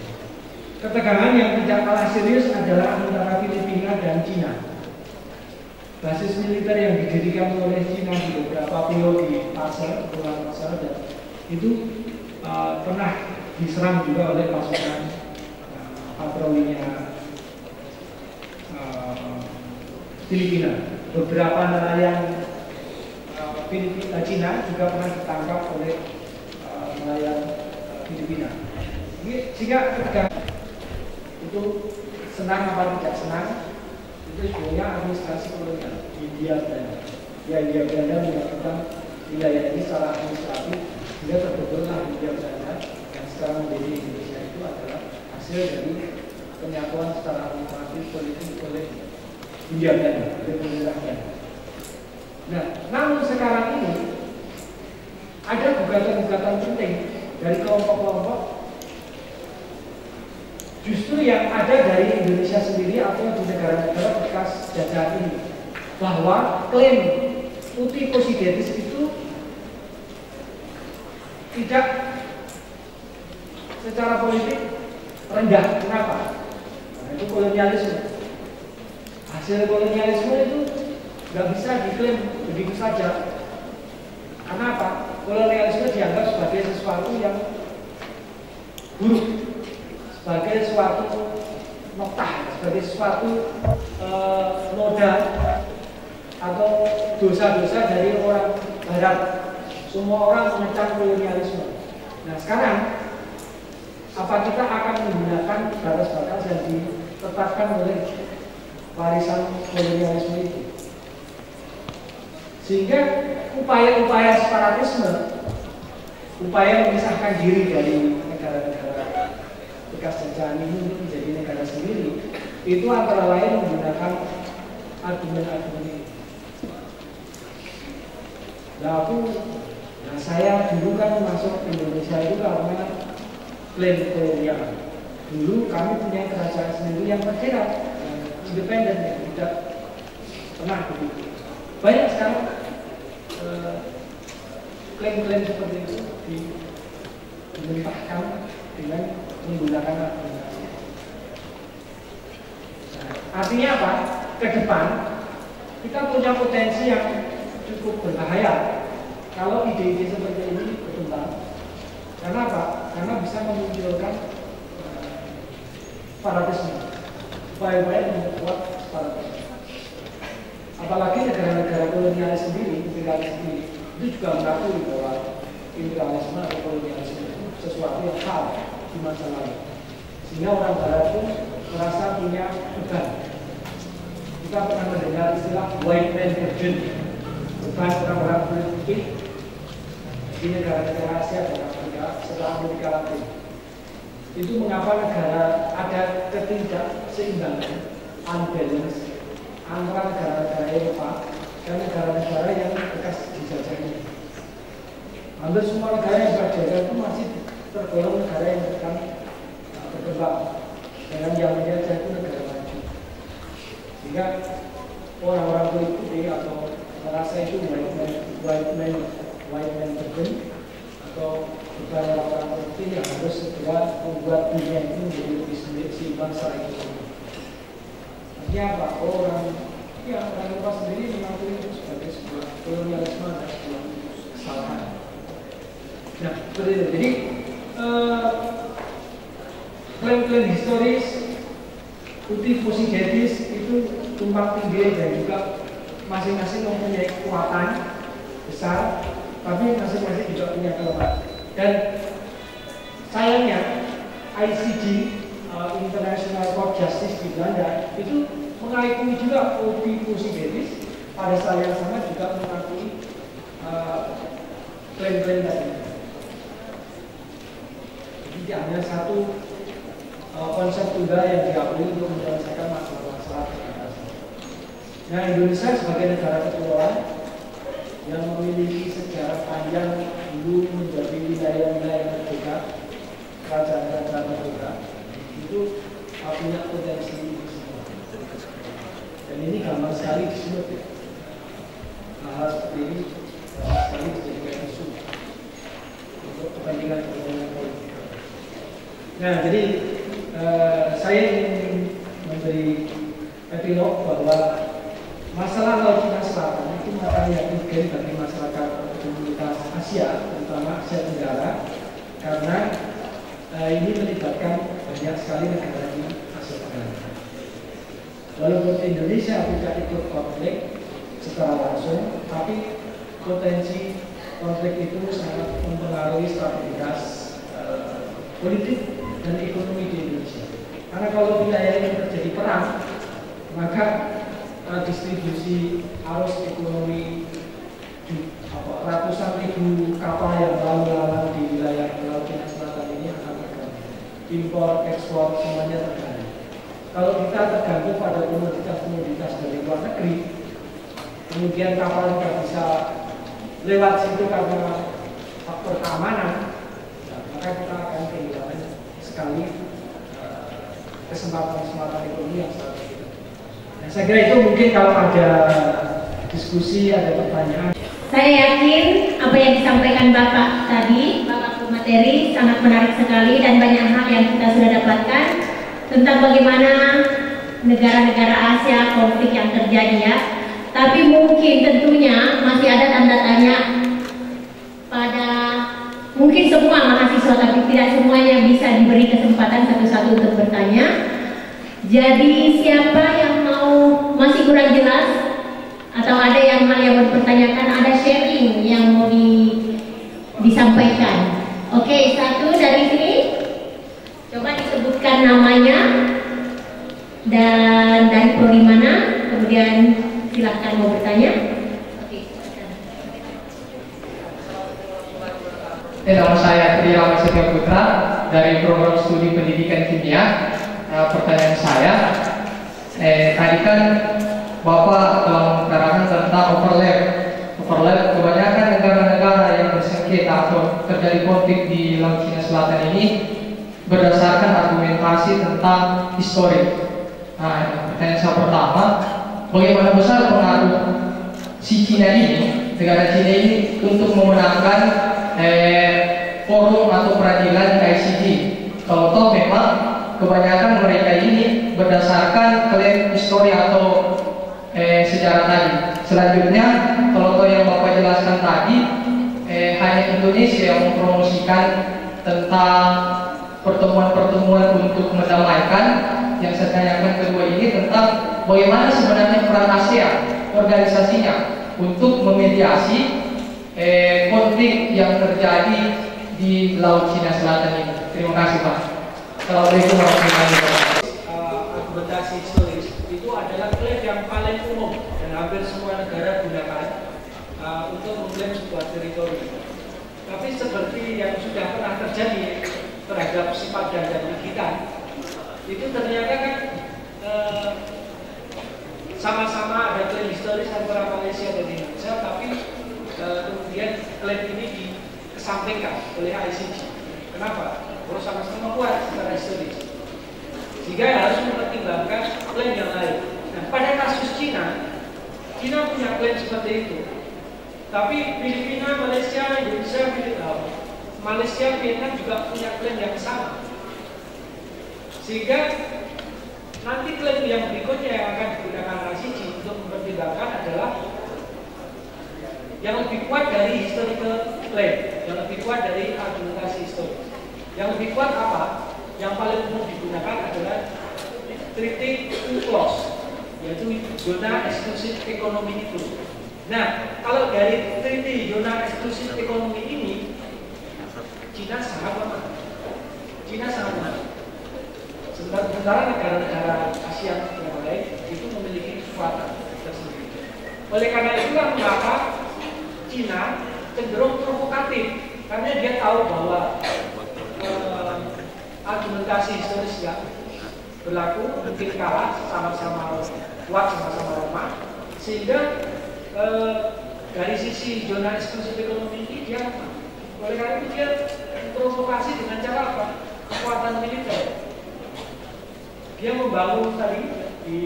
Ketegangan yang tidak kalah serius adalah antara Filipina dan Cina. Basis militer yang didirikan oleh Cina di beberapa pulau di Paracel, Kepulauan Paracel, dan itu pernah diserang juga oleh pasukan patrolinya Filipina. Beberapa nelayan Cina juga pernah ditangkap oleh nelayan Filipina. Sehingga ketegangan itu senang apa tidak senang, itu sebenarnya administrasi kolonial Hindia Belanda. Ya, Hindia Belanda melakukan wilayah ini secara administratif, sehingga terbentuklah Hindia Belanda sekarang menjadi Indonesia itu adalah hasil dari penyatuan secara administratif politik oleh India dan oleh pemerintahnya. Nah, namun sekarang ini ada gugatan-gugatan penting dari kelompok-kelompok justru yang ada dari Indonesia sendiri atau di negara-negara bekas jajahan ini, bahwa klaim putih posidetis itu tidak secara politik rendah. Kenapa? Nah, itu kolonialisme. Hasil kolonialisme itu nggak bisa diklaim begitu saja. Kenapa? Kolonialisme dianggap sebagai sesuatu yang buruk, sebagai suatu notah, sebagai suatu noda atau dosa-dosa dari orang Barat. Semua orang mengecam kolonialisme. Nah, sekarang apa kita akan menggunakan batas-batas yang ditetapkan oleh warisan kolonialisme itu? Sehingga upaya-upaya separatisme, upaya memisahkan diri dari negara-negara bekas jajahan ini untuk menjadi negara sendiri, itu antara lain menggunakan argumen-argumen ini. Nah, saya dulu kan masuk Indonesia itu karena klaim kolonial. Dulu kami punya kerajaan sendiri yang merdeka, yang independen, yang tidak pernah begitu. Banyak sekarang klaim-klaim seperti itu dimentahkan dengan menggunakan argumentasi. Nah, artinya apa? Ke depan kita punya potensi yang cukup berbahaya kalau ide-ide seperti ini berkembang. Karena apa? Karena bisa memunculkan separatisme, upaya-upaya membuat separatisme. Apalagi negara-negara kolonialis sendiri, imperialis sendiri, itu juga mengakui bahwa imperialisme atau kolonialisme itu sesuatu yang hal di masa lalu. Sehingga orang Barat pun merasa punya beban. Kita pernah mendengar istilah white man burden, beban orang-orang politik di negara-negara Asia dan Afrika setelah Amerika Latin. Itu mengapa negara ada ketidakseimbangan, unbalance antara negara-negara Eropa dan negara-negara yang bekas dijajah ini. Hampir semua negara yang berjajah itu masih tergolong negara yang sedang berkembang, dengan yang menjajah itu negara maju. Sehingga orang-orang politik atau merasa itu white man burden atau beban orang-orang politik yang harus segera membuat dunia itu menjadi lebih seimbang secara ekonomi. Artinya apa? Orang Eropa sendiri mengakui itu sebagai sebuah kolonialisme dan sebuah kesalahan. Nah, seperti itu. Jadi klaim-klaim historis putih posidetis itu tumpang tindih dan juga masing-masing mempunyai kekuatan besar, tapi masing-masing juga punya kelemahan. Dan sayangnya ICJ International Court Justice di Belanda itu mengakui juga putih posidetis, pada saat yang sama juga mengakui klaim-klaim tadi. Jadi hanya satu konsep tunggal yang diakui untuk menyelesaikan masalah-masalah demokrasi. Nah, Indonesia sebagai negara kepulauan yang memiliki sejarah panjang dulu menjadi wilayah-wilayah merdeka, kerajaan-kerajaan merdeka, itu punya potensi itu semua. Dan ini gampang sekali disebut ya. Hal seperti ini gampang sekali dijadikan isu untuk kepentingan politik. Nah, jadi saya ingin memberi epilog bahwa masalah Laut Cina Selatan itu masalah yang penting bagi masyarakat komunitas Asia, terutama Asia Tenggara, karena ini melibatkan banyak sekali negara di Asia Tenggara. Walaupun Indonesia tidak ikut konflik secara langsung, tapi potensi konflik itu sangat mempengaruhi stabilitas politik dan ekonomi di Indonesia. Karena kalau wilayah ini terjadi perang, maka distribusi arus ekonomi ratusan ribu kapal yang lalu lalang di wilayah Laut Cina Selatan ini akan impor, ekspor, semuanya terganggu. Kalau kita tergantung pada komoditas-komoditas dari luar negeri, kemudian kapal nggak bisa lewat situ karena faktor keamanan, maka kita akan kehilangan sekali kesempatan ekonomi yang sangat kita. Nah, saya kira itu mungkin kalau ada diskusi, ada pertanyaan. Saya yakin apa yang disampaikan Bapak tadi, Bapak materi sangat menarik sekali dan banyak hal yang kita sudah dapatkan tentang bagaimana negara-negara Asia konflik yang terjadi ya. Tapi mungkin tentunya masih ada tanda tanya pada mungkin semua mahasiswa, tapi tidak semuanya bisa diberi kesempatan satu-satu untuk bertanya. Jadi siapa yang mau masih kurang jelas atau ada yang hal yang mau dipertanyakan, ada sharing yang mau disampaikan. Oke, satu dari sini, coba disebutkan namanya dan dari prodi mana, kemudian silahkan mau bertanya. Oke, Nama saya Tri Rama Setia Putra dari program studi pendidikan kimia. Pertanyaan saya, tadi kan Bapak telah mengutarakan tentang overlap. Kebanyakan negara-negara yang bersengketa atau terjadi konflik di Laut Cina Selatan ini berdasarkan argumentasi tentang historik. Nah, pertanyaan saya pertama, bagaimana besar pengaruh si Cina ini, negara Cina ini untuk memenangkan forum atau peradilan ICJ? Kalau toh memang kebanyakan mereka ini berdasarkan klaim histori atau sejarah tadi. Selanjutnya, kalau toh yang Bapak jelaskan tadi, hanya Indonesia yang mempromosikan tentang pertemuan-pertemuan untuk mendamaikan. Yang saya tanyakan kedua ini tentang bagaimana sebenarnya peran ASEAN organisasinya untuk memediasi konflik yang terjadi di Laut Cina Selatan ini. Terima kasih Pak. Assalamualaikum warahmatullahi wabarakatuh. Argumentasi historis itu adalah klaim yang paling umum dan hampir semua negara gunakan untuk mengklaim sebuah teritori. Tapi seperti yang sudah pernah terjadi terhadap sifat dan ligitan, itu ternyata kan sama-sama ada klaim historis antara Malaysia dan Indonesia, tapi kemudian klaim ini dikesampingkan oleh ICJ. Kenapa? Kalau sama-sama kuat secara historis, sehingga harus mempertimbangkan klaim yang lain. Nah, pada kasus Cina punya klaim seperti itu, tapi Filipina, Malaysia, Indonesia, Malaysia, Vietnam juga punya klaim yang sama. Sehingga nanti klaim yang berikutnya yang akan digunakan ICJ untuk mempertimbangkan adalah yang lebih kuat dari historical claim, yang lebih kuat dari argumentasi historis. Yang lebih kuat apa? Yang paling umum digunakan adalah Treaty Clause, yaitu zona eksklusif ekonomi itu. Nah, kalau dari Treaty zona eksklusif ekonomi ini, Cina sangat lemah. Sementara negara-negara Asia yang lain itu memiliki kekuatan tersendiri. Oleh karena itulah mengapa Cina cenderung provokatif, karena dia tahu bahwa argumentasi historis yang berlaku mungkin kalah, sama-sama kuat, sama-sama lemah, sehingga dari sisi zona eksklusif ekonomi ini dia lemah. Oleh karena itu dia provokasi dengan cara apa? Kekuatan militer. Dia membangun tadi di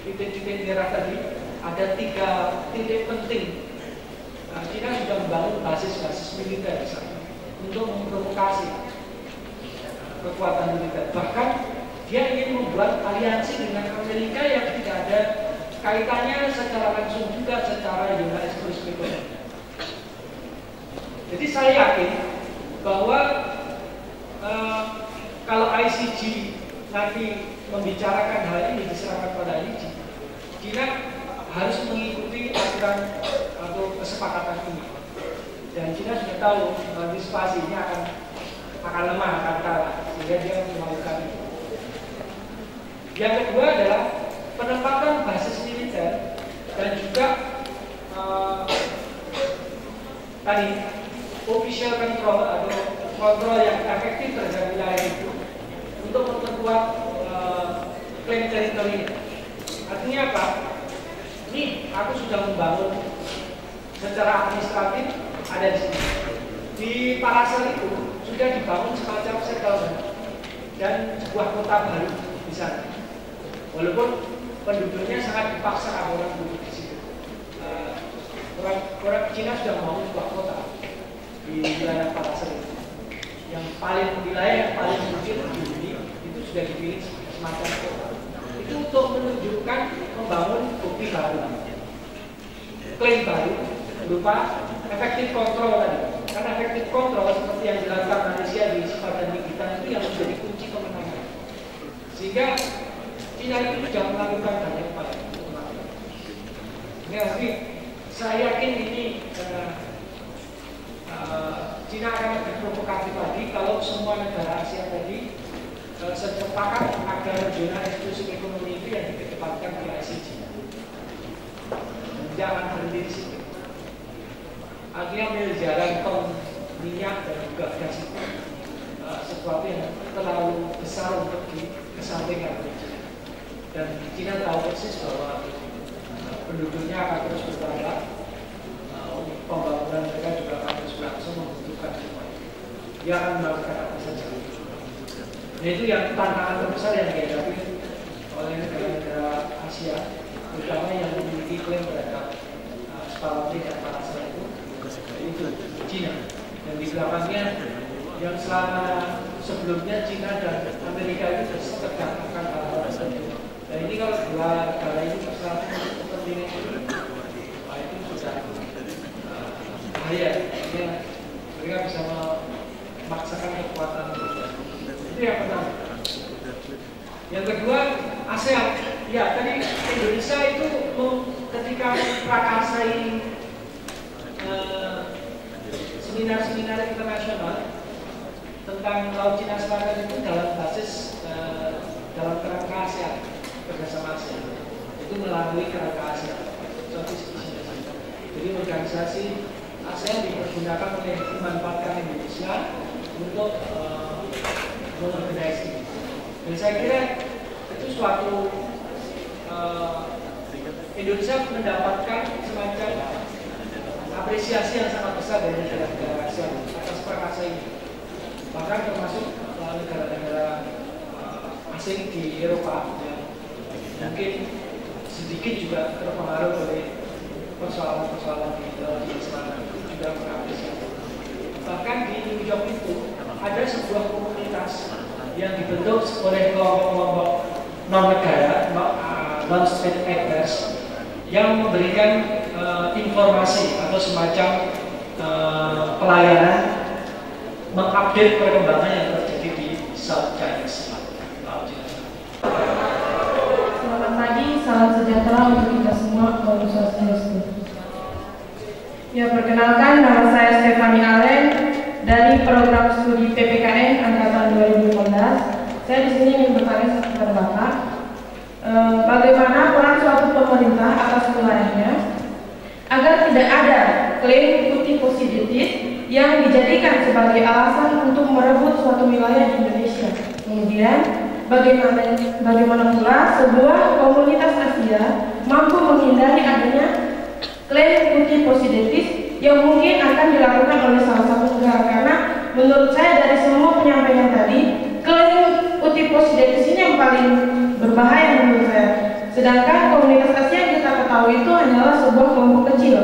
titik-titik daerah tadi ada 3 titik penting. Nah, Cina sudah membangun basis-basis militer di sana untuk memprovokasi kekuatan militer. Bahkan dia ingin membuat aliansi dengan Amerika yang tidak ada kaitannya secara langsung juga secara zona eksklusif ekonomi. Jadi saya yakin bahwa kalau ICJ nanti membicarakan hal ini diserahkan pada ICJ, Cina harus mengikuti aturan atau kesepakatan ini. Dan Cina sudah tahu antisipasinya akan lemah, akan kalah, sehingga dia melakukan itu. Yang kedua adalah penempatan basis militer dan juga tadi official control atau kontrol yang efektif terhadap wilayah itu sudah dibangun semacam settlement dan sebuah kota baru di sana. Walaupun penduduknya sangat dipaksa orang duduk di situ. Orang Cina sudah membangun sebuah kota di wilayah Palasar yang wilayah yang paling kecil di dunia itu sudah dipilih semacam kota. Itu untuk menunjukkan membangun bukti baru, klaim baru berupa efektif kontrol tadi. Karena efektif kontrol seperti yang dilakukan Malaysia di Sepadan Gitan itu yang menjadi kunci kemenangan. Sehingga Cina itu sudah melakukan banyak upaya untuk melakukan. Tapi saya yakin ini Cina akan lebih provokatif lagi kalau semua negara Asia tadi sepakat agar zona eksklusif ekonomi itu yang dikedepankan oleh ICJ. Jangan berhenti di situ. Artinya miliaran ton minyak dan juga gas itu sesuatu yang terlalu besar untuk dikesampingkan oleh Cina. Dan Cina tahu persis bahwa penduduknya akan terus bertambah, pembangunan mereka juga akan terus berlangsung, membutuhkan semua. Dia akan melakukan apa saja. Nah itu yang tantangan terbesar yang dihadapi oleh negara-negara Asia, terutama yang memiliki klaim terhadap Spratly dan Palasar itu Cina. Dan di belakangnya yang selama sebelumnya Cina dan Amerika itu tergantung hal-hal tersebut. Dan ini kalau dua negara ini bersatu untuk kepentingan itu sudah bahaya. Mereka bisa memaksakan kekuatan itu yang pertama. Yang kedua, ASEAN. Ya, tadi Indonesia itu ketika memprakarsai seminar-seminar internasional tentang Laut Cina Selatan itu dalam basis dalam kerangka ASEAN, kerjasama ASEAN itu melalui kerangka ASEAN. Jadi organisasi ASEAN dipergunakan oleh dimanfaatkan Indonesia untuk mengorganisasi ini. Dan saya kira itu suatu Indonesia mendapatkan semacam apresiasi yang sangat besar dari negara-negara ASEAN atas perkasa ini. Bahkan termasuk negara-negara asing di Eropa yang mungkin sedikit juga terpengaruh oleh persoalan-persoalan di Laut Cina Selatan itu juga mengapresiasi. Bahkan di New York itu ada sebuah komunitas yang dibentuk oleh kelompok-kelompok non-negara, non-state actors, yang memberikan informasi atau semacam pelayanan mengupdate perkembangan yang terjadi di South China Sea. Selamat pagi, salam sejahtera untuk kita semua, Om Swastiastu. Ya, perkenalkan, nama saya Stefani Alen dari program studi PPKN angkatan 2015. Saya di sini ingin bertanya kepada Bapak, bagaimana peran suatu pemerintah atas wilayahnya agar tidak ada klaim putih positif yang dijadikan sebagai alasan untuk merebut suatu wilayah di Indonesia. Kemudian, bagaimana pula sebuah komunitas Asia mampu menghindari adanya klaim putih positif yang mungkin akan dilakukan oleh salah satu negara, karena menurut saya dari semua penyampaian tadi, klaim putih positif ini yang paling berbahaya menurut saya. Sedangkan komunitas Asia yang kita ketahui itu hanyalah sebuah kelompok kecil,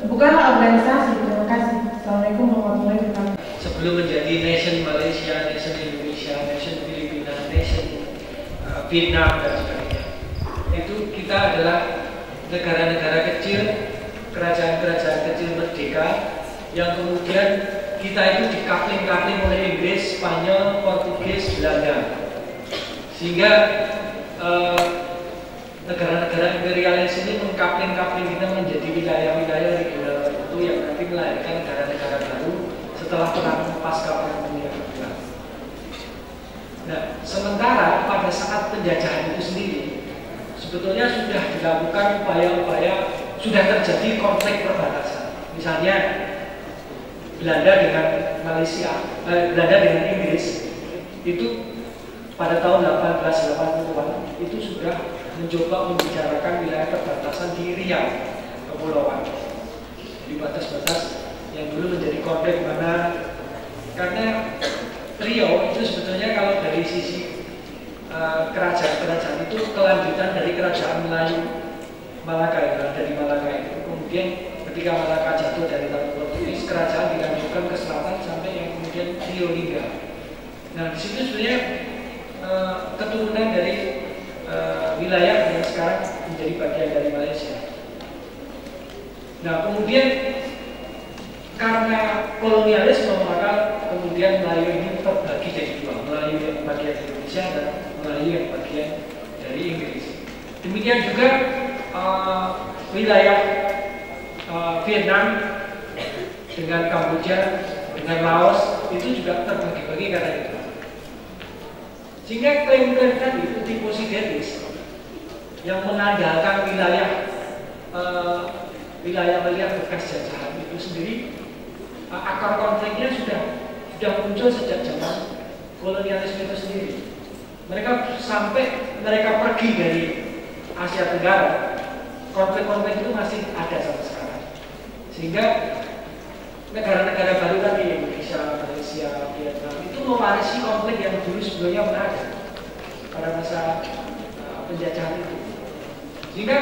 bukanlah organisasi. Terima kasih. Assalamualaikum warahmatullahi wabarakatuh. Sebelum menjadi nation Malaysia, nation Indonesia, nation Filipina, nation Vietnam dan sebagainya, itu kita adalah negara-negara kecil, kerajaan-kerajaan kecil merdeka yang kemudian kita itu dikapling-kapling oleh Inggris, Spanyol, Portugis, Belanda, sehingga negara-negara imperialis ini mengkapling-kapling kita menjadi wilayah-wilayah regional tertentu yang nanti melahirkan negara-negara baru setelah perang pasca perang dunia kedua. Nah, sementara pada saat penjajahan itu sendiri sebetulnya sudah dilakukan upaya-upaya, sudah terjadi konflik perbatasan. Misalnya Belanda dengan Malaysia, Belanda dengan Inggris itu pada tahun 1880-an itu sudah mencoba membicarakan wilayah perbatasan di Riau, Kepulauan, di batas-batas yang dulu menjadi konflik, mana karena Riau itu sebetulnya kalau dari sisi kerajaan-kerajaan itu kelanjutan dari kerajaan Melayu Malaka ya, dari Malaka itu. Kemudian ketika Malaka jatuh dari tangan Portugis, kerajaan dilanjutkan ke selatan sampai yang kemudian Rio Lingga. Nah di situ sebenarnya keturunan dari wilayah yang sekarang menjadi bagian dari Malaysia. Nah kemudian karena kolonialisme maka kemudian Melayu ini terbagi jadi dua, Melayu yang bagian Indonesia dan Melayu yang bagian dari Inggris. Demikian juga wilayah Vietnam dengan Kamboja dengan Laos itu juga terbagi-bagi karena itu. Sehingga klaim-klaim tadi itu Thucydides yang menandalkan wilayah bekas jajahan itu sendiri, akar konfliknya sudah muncul sejak zaman kolonialisme itu sendiri. Mereka pergi dari Asia Tenggara, konflik-konflik itu masih ada sampai sekarang. Sehingga negara-negara baru tadi Indonesia, Malaysia, Vietnam itu mewarisi konflik yang dulu sebelumnya pernah ada pada masa penjajahan itu. Sehingga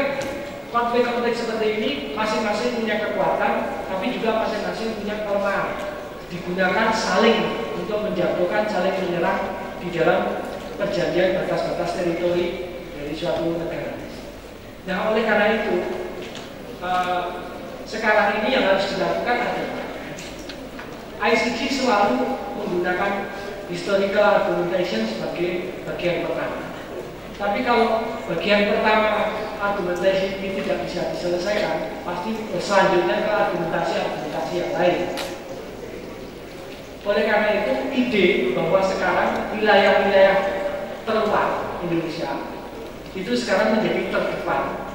konflik-konflik seperti ini masing-masing punya kekuatan, tapi juga masing-masing punya kelemahan. Digunakan saling untuk menjatuhkan, saling menyerang di dalam perjanjian batas-batas teritori dari suatu negara. Nah, oleh karena itu sekarang ini yang harus dilakukan adalah ICG selalu menggunakan historical argumentation sebagai bagian pertama. Tapi kalau bagian pertama argumentasi ini tidak bisa diselesaikan, pasti selanjutnya ke argumentasi yang lain. Oleh karena itu, ide bahwa sekarang wilayah-wilayah terluar Indonesia itu sekarang menjadi terdepan.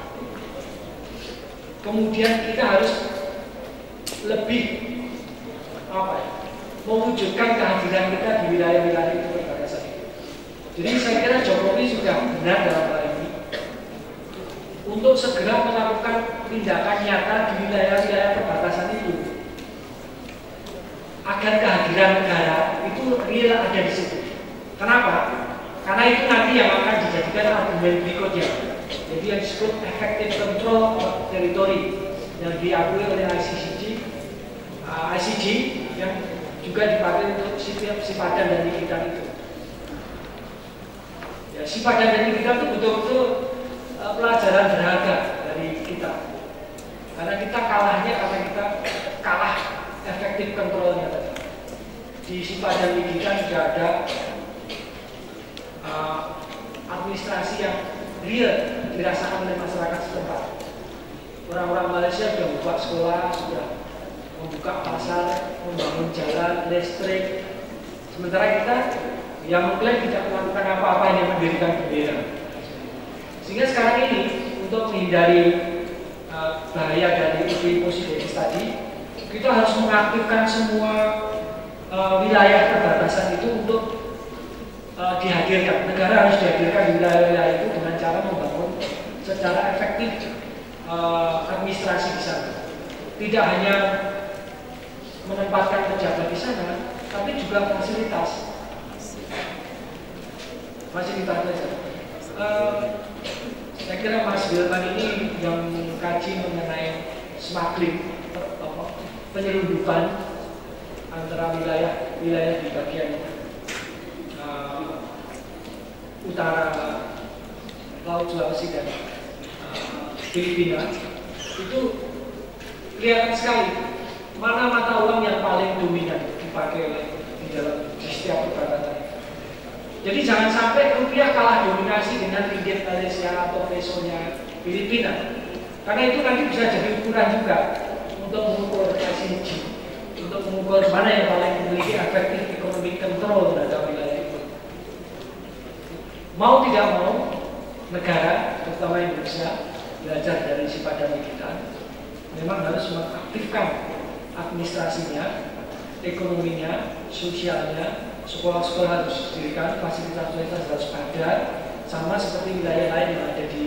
Kemudian kita harus lebih mewujudkan kehadiran kita di wilayah-wilayah itu berbatasan. Jadi saya kira Jokowi sudah benar dalam hal ini untuk segera melakukan tindakan nyata di wilayah-wilayah perbatasan itu, agar kehadiran negara itu real ada di situ. Kenapa? Karena itu nanti yang akan dijadikan argumen berikutnya. Jadi yang disebut effective control of territory yang diakui oleh ICG yang juga dipakai untuk sipadan dan Nikita itu. Ya, sipadan dan Nikita itu betul-betul pelajaran berharga dari kita. Karena kita kalahnya karena kita kalah efektif kontrolnya tadi. Di sipadan Nikita juga ada administrasi yang real dirasakan oleh masyarakat setempat. Orang-orang Malaysia sudah membuka sekolah, sudah membuka pasar, membangun jalan, listrik. Sementara kita yang mengklaim tidak melakukan apa-apa, hanya mendirikan bendera. Sehingga sekarang ini untuk menghindari bahaya dari Thucydides tadi, kita harus mengaktifkan semua wilayah perbatasan itu untuk dihadirkan. Negara harus dihadirkan di wilayah-wilayah itu dengan cara membangun secara efektif administrasi di sana. Tidak hanya menempatkan pejabat di sana, tapi juga fasilitas. Saya kira Mas Wilman ini yang mengkaji mengenai smuggling, penyelundupan antara wilayah di bagian utara Laut Sulawesi dan Filipina, itu kelihatan sekali mana mata uang yang paling dominan dipakai di setiap perbatasan. Jadi jangan sampai rupiah kalah dominasi dengan ringgit Malaysia atau pesonya Filipina, karena itu nanti bisa jadi ukuran juga untuk mengukur ICG, untuk mengukur mana yang paling memiliki efektif economic control terhadap wilayah itu. Mau tidak mau, negara, terutama Indonesia, belajar dari sipadan kita, memang harus mengaktifkan administrasinya, ekonominya, sosialnya. Sekolah-sekolah harus didirikan, fasilitas-fasilitas harus ada, sama seperti wilayah lain yang ada di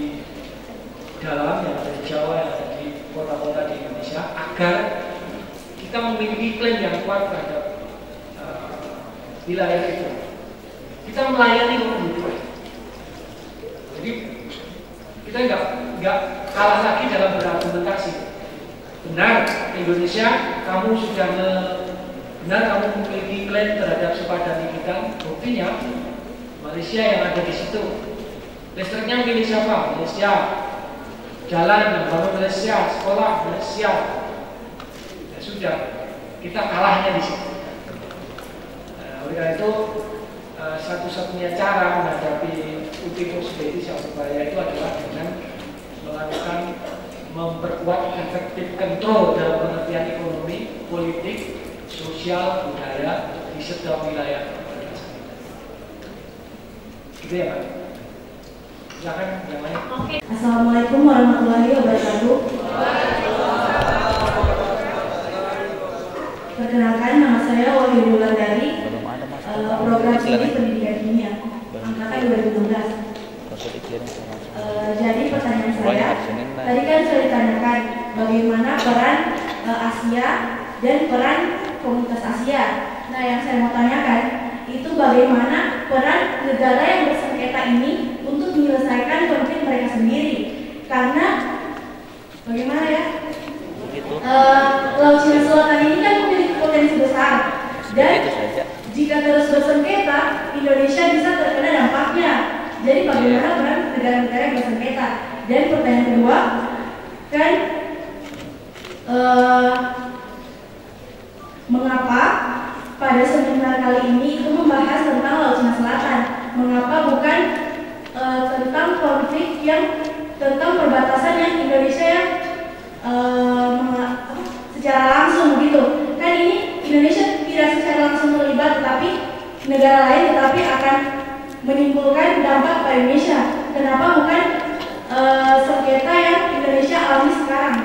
dalam, yang ada di Jawa, yang ada di kota-kota di Indonesia, agar kita memiliki klaim yang kuat terhadap wilayah itu. Kita melayani kebutuhan. Jadi kita nggak kalah lagi dalam berargumentasi. Benar, Indonesia, kamu sudah benar kamu memiliki klaim terhadap sepadani kita. Buktinya Malaysia yang ada di situ. Listriknya milih siapa? Malaysia. Jalan bangun Malaysia, sekolah Malaysia. Ya sudah, kita kalahnya di situ. Nah, oleh karena itu satu-satunya cara menghadapi ultimus seperti Surabaya itu adalah dengan melakukan memperkuat efektif kontrol dalam pengertian ekonomi, politik, sosial, budaya di setiap wilayah. Gitu ya Pak. Silakan yang lain. Oke. Assalamualaikum warahmatullahi wabarakatuh. Perkenalkan, nama saya Wahyu Wulandari. Program studi pendidikan kimia angkatan 2016. Jadi pertanyaan saya, tadi kan sudah ditanyakan bagaimana peran Asia dan peran komunitas Asia. Nah, yang saya mau tanyakan itu bagaimana peran negara yang bersengketa ini untuk menyelesaikan konflik mereka sendiri. Karena bagaimana ya? Laut Cina Selatan ini kan memiliki potensi besar dan jika terus bersengketa, Indonesia bisa terkena dampaknya. Jadi bagaimana peran negara-negara yang bersengketa? Dan pertanyaan kedua, kan mengapa pada seminar kali ini itu membahas tentang Laut Cina Selatan? Mengapa bukan tentang konflik yang tentang perbatasan yang Indonesia yang secara langsung gitu? Kan ini Indonesia tidak secara langsung terlibat, tetapi negara lain tetapi akan menimbulkan dampak pada Indonesia. Kenapa bukan sengketa yang Indonesia alami sekarang?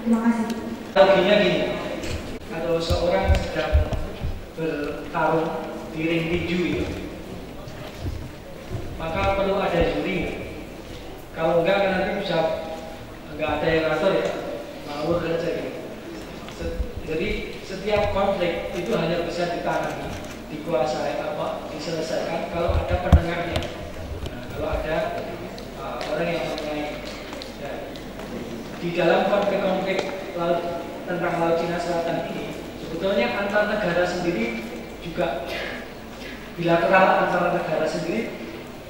Terima kasih. Loginya gini, kalau seorang sedang bertarung di ring tinju itu, maka perlu ada juri. Kalau enggak kan nanti bisa enggak ada yang ngatur ya, ngawur aja gitu. Jadi setiap konflik itu hanya bisa ditangani, dikuasai diselesaikan kalau ada penengahnya. Nah, kalau ada orang yang mengenai di dalam konflik-konflik tentang Laut Cina Selatan ini, sebetulnya antar negara sendiri juga bilateral antar negara sendiri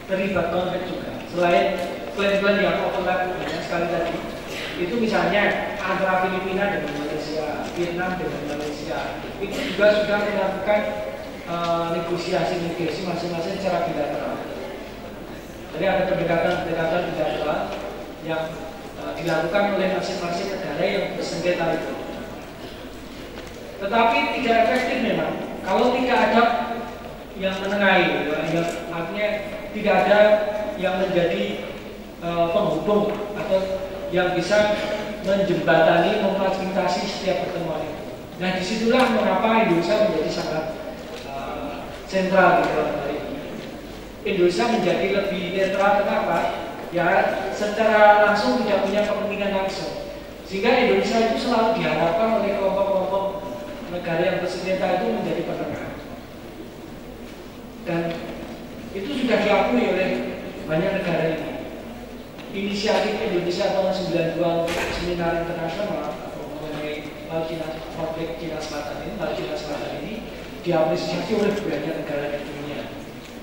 terlibat konflik juga. Selain klaim-klaim yang overlap banyak sekali tadi, itu misalnya antara Filipina dengan Malaysia, Vietnam dengan Malaysia, itu juga sudah melakukan negosiasi masing-masing secara bilateral. Jadi ada pendekatan bilateral yang dilakukan oleh masing-masing negara yang bersengketa itu. Tetapi tidak efektif memang kalau tidak ada yang menengahi, artinya tidak ada yang menjadi penghubung atau yang bisa menjembatani, memfasilitasi setiap pertemuan itu. Nah, disitulah mengapa Indonesia menjadi sangat sentral di dalam hal ini. Indonesia menjadi lebih netral, kenapa? Ya, secara langsung tidak punya kepentingan langsung. Sehingga Indonesia itu selalu diharapkan oleh kelompok-kelompok negara yang bersengketa itu menjadi penengah. Dan itu sudah diakui oleh banyak negara ini. Inisiatif Indonesia tahun 92 untuk seminar internasional mengenai Laut Cina Selatan ini diapresiasi oleh banyak negara di dunia.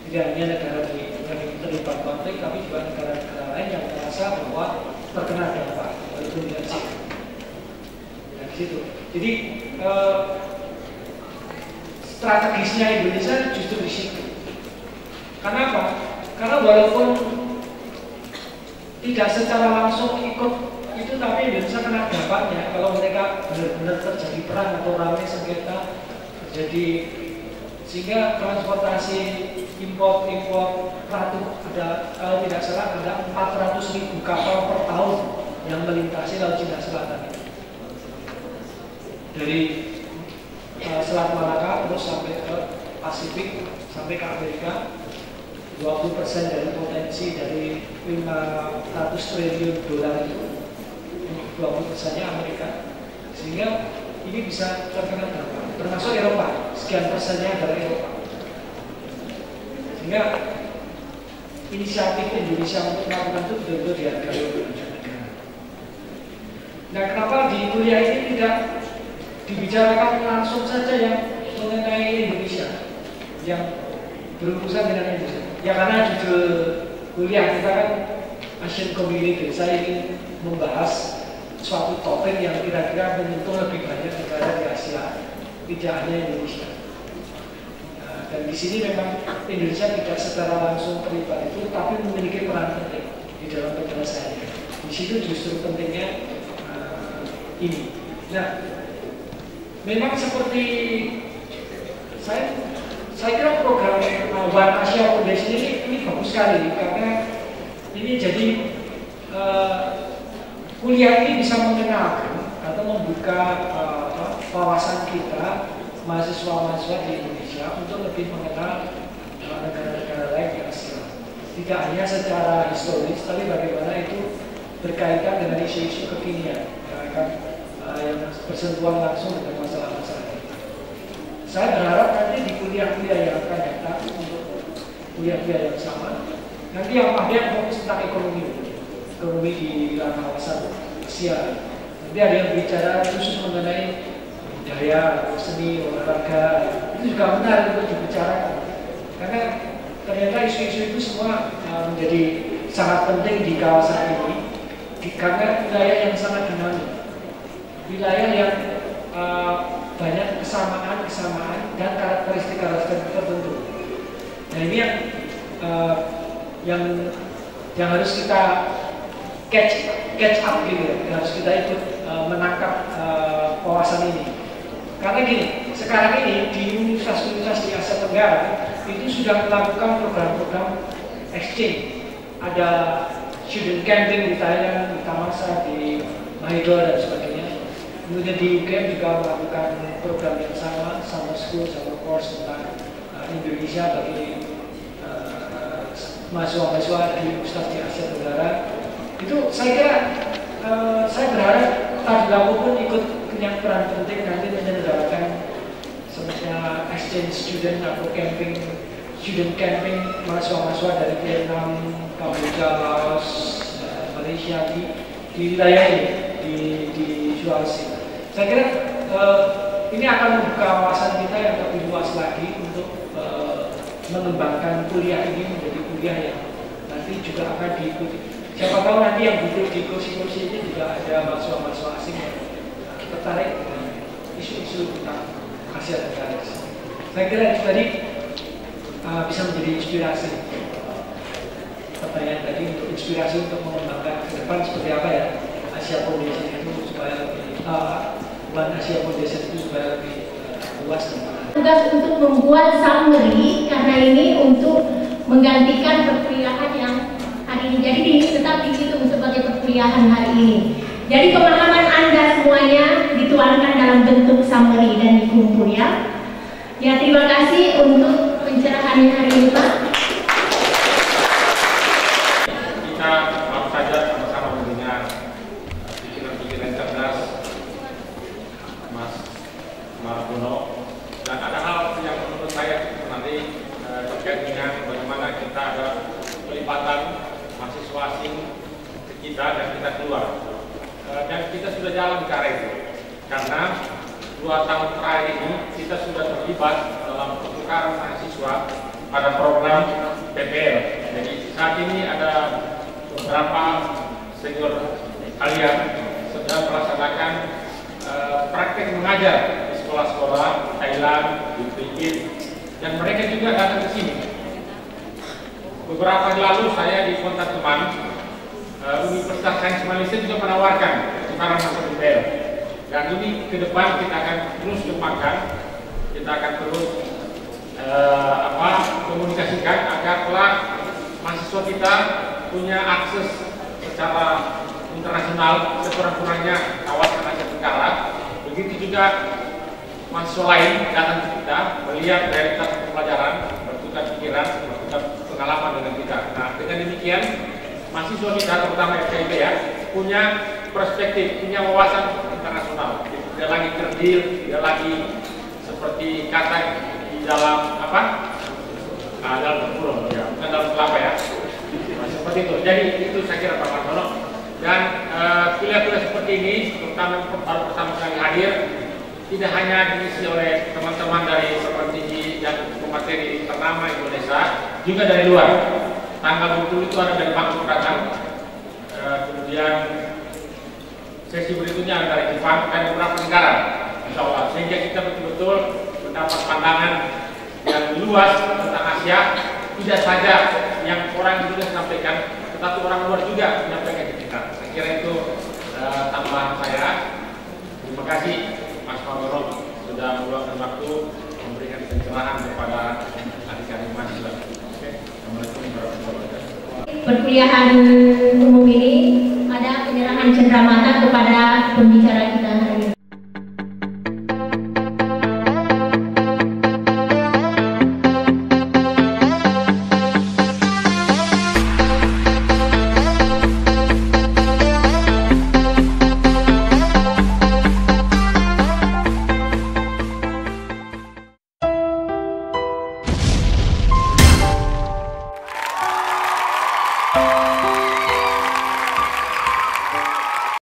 Tidak hanya negara yang terlibat konflik, tapi juga negara-negara lain yang merasa bahwa terkena dampak walaupun tidak sih. Nah, di situ. Jadi strategisnya Indonesia justru di situ. Kenapa? Karena walaupun tidak secara langsung ikut itu, tapi Indonesia kena dampaknya kalau mereka benar-benar terjadi perang atau ramai sengketa terjadi, sehingga transportasi impor ratu ada, kalau tidak salah ada 400.000 kapal per tahun yang melintasi Laut Cina Selatan itu. Dari Selat Malaka terus sampai ke Pasifik sampai ke Amerika. 20% dari potensi dari 500 triliun dolar itu 20%-nya Amerika, sehingga ini bisa terkena dampak, termasuk Eropa, sekian persennya dari Eropa. sehingga inisiatif Indonesia untuk melakukan itu betul-betul dihargai oleh negara. Nah, kenapa di kuliah ini tidak dibicarakan langsung saja yang mengenai Indonesia, yang berurusan dengan Indonesia? Ya karena judul kuliah kita kan Asian Community, saya ingin membahas suatu topik yang kira-kira menyentuh lebih banyak negara di Asia, tidak hanya Indonesia. Dan di sini memang Indonesia tidak secara langsung terlibat itu, tapi memiliki peran penting di dalam penyelesaiannya. Di situ justru pentingnya ini. Nah, memang seperti saya kira program One Asia Foundation ini bagus sekali karena ini jadi kuliah ini bisa mengenalkan atau membuka wawasan kita mahasiswa-mahasiswa di Indonesia untuk lebih mengenal negara-negara lain di Asia. Tidak hanya secara historis, tapi bagaimana itu berkaitan dengan isu-isu kekinian yang bersentuhan langsung dengan masalah-masalah kita. Saya berharap nanti di kuliah-kuliah yang akan datang untuk kuliah-kuliah yang sama, nanti yang ada yang fokus tentang ekonomi di kawasan Asia. Nanti ada yang bicara khusus mengenai budaya, seni, olahraga, itu juga benar untuk dibicarakan. Karena ternyata isu-isu itu semua menjadi sangat penting di kawasan ini, karena wilayah yang sangat dinamis, wilayah yang banyak kesamaan dan karakteristik tertentu. Nah ini yang harus kita catch up gitu ya, harus kita ikut menangkap wawasan ini. Karena gini, sekarang ini di universitas-universitas di Asia Tenggara itu sudah melakukan program-program exchange. Ada student camping di Thailand, di Tamasa, di Mahidol dan sebagainya. Kemudian di UGM juga melakukan program yang sama, summer school, summer course tentang Indonesia bagi mahasiswa-mahasiswa di universitas di Asia Tenggara. Itu saya kira, saya berharap Tadulaku pun ikut punya peran penting nanti menyelenggarakan sebenarnya exchange student atau student camping mahasiswa-mahasiswa dari Vietnam, Kamboja, Laos, Malaysia di wilayah ini di Sulawesi. Saya kira ini akan membuka wawasan kita yang lebih luas lagi untuk mengembangkan kuliah ini menjadi kuliah yang nanti juga akan diikuti. Siapa tahu nanti yang duduk di kursi-kursi ini juga ada mahasiswa-mahasiswa asing yang tertarik dengan isu-isu tentang Asia Tenggara. Saya kira itu tadi bisa menjadi inspirasi. Pertanyaan tadi untuk inspirasi untuk mengembangkan ke depan seperti apa ya Asia Foundation itu supaya lebih One Asia Foundation itu supaya lebih luas dan menarik. Tugas untuk membuat summary karena ini untuk menggantikan perkuliahan yang hari ini. Jadi tetap dihitung sebagai perkuliahan hari ini. Jadi pemahaman Anda semuanya dituangkan dalam bentuk summary dan dikumpul ya. Ya, terima kasih untuk pencerahannya hari ini Pak. Kita baru saja sama-sama mendengar pikiran-pikiran cerdas Mas Marabono, dan ada hal yang menurut saya nanti terkait dengan bagaimana kita ada pelipatan mahasiswa asing ke kita dan kita keluar. Dan kita sudah jalan ke arah itu, karena 2 tahun terakhir ini kita sudah terlibat dalam pertukaran mahasiswa pada program PPL. Jadi saat ini ada beberapa senior kalian sedang melaksanakan praktek mengajar di sekolah-sekolah Thailand, di Filipina, dan mereka juga datang ke sini. Beberapa hari lalu saya di kontak teman Universitas Sains Malaysia juga menawarkan sekarang masuk PPL, dan ini ke depan kita akan terus kembangkan, kita akan terus komunikasikan agar kelak mahasiswa kita punya akses secara internasional sekurang-kurangnya kawasan Asia Tenggara. Begitu juga mahasiswa lain datang ke kita melihat realitas pembelajaran, bertukar pikiran, bertukar pengalaman dengan kita. Nah, dengan demikian mahasiswa kita terutama FKIP ya punya perspektif, punya wawasan internasional. Tidak lagi kerdil, tidak lagi seperti kata di dalam dalam tempurung, ya, bukan dalam kelapa ya. Nah, seperti itu. Jadi itu saya kira Pak Martono. Dan kuliah-kuliah seperti ini, terutama baru pertama kali hadir, tidak hanya diisi oleh teman-teman dari seperti yang pemateri ternama Indonesia, juga dari luar. Tanggal 20 itu ada dari Bangkok datang, kemudian sesi berikutnya ada dari Jepang dan beberapa negara, insya Allah. Sehingga kita betul-betul mendapat pandangan yang luas tentang Asia, tidak saja yang orang Indonesia sampaikan, tetapi orang luar juga menyampaikan ke kita. Saya kira itu tambahan saya. Terima kasih Mas Martono sudah meluangkan waktu memberikan pencerahan kepada adik-adik mahasiswa. Assalamualaikum warahmatullahi wabarakatuh. Perkuliahan umum ini ada penyerahan cenderamata kepada pembicara kita.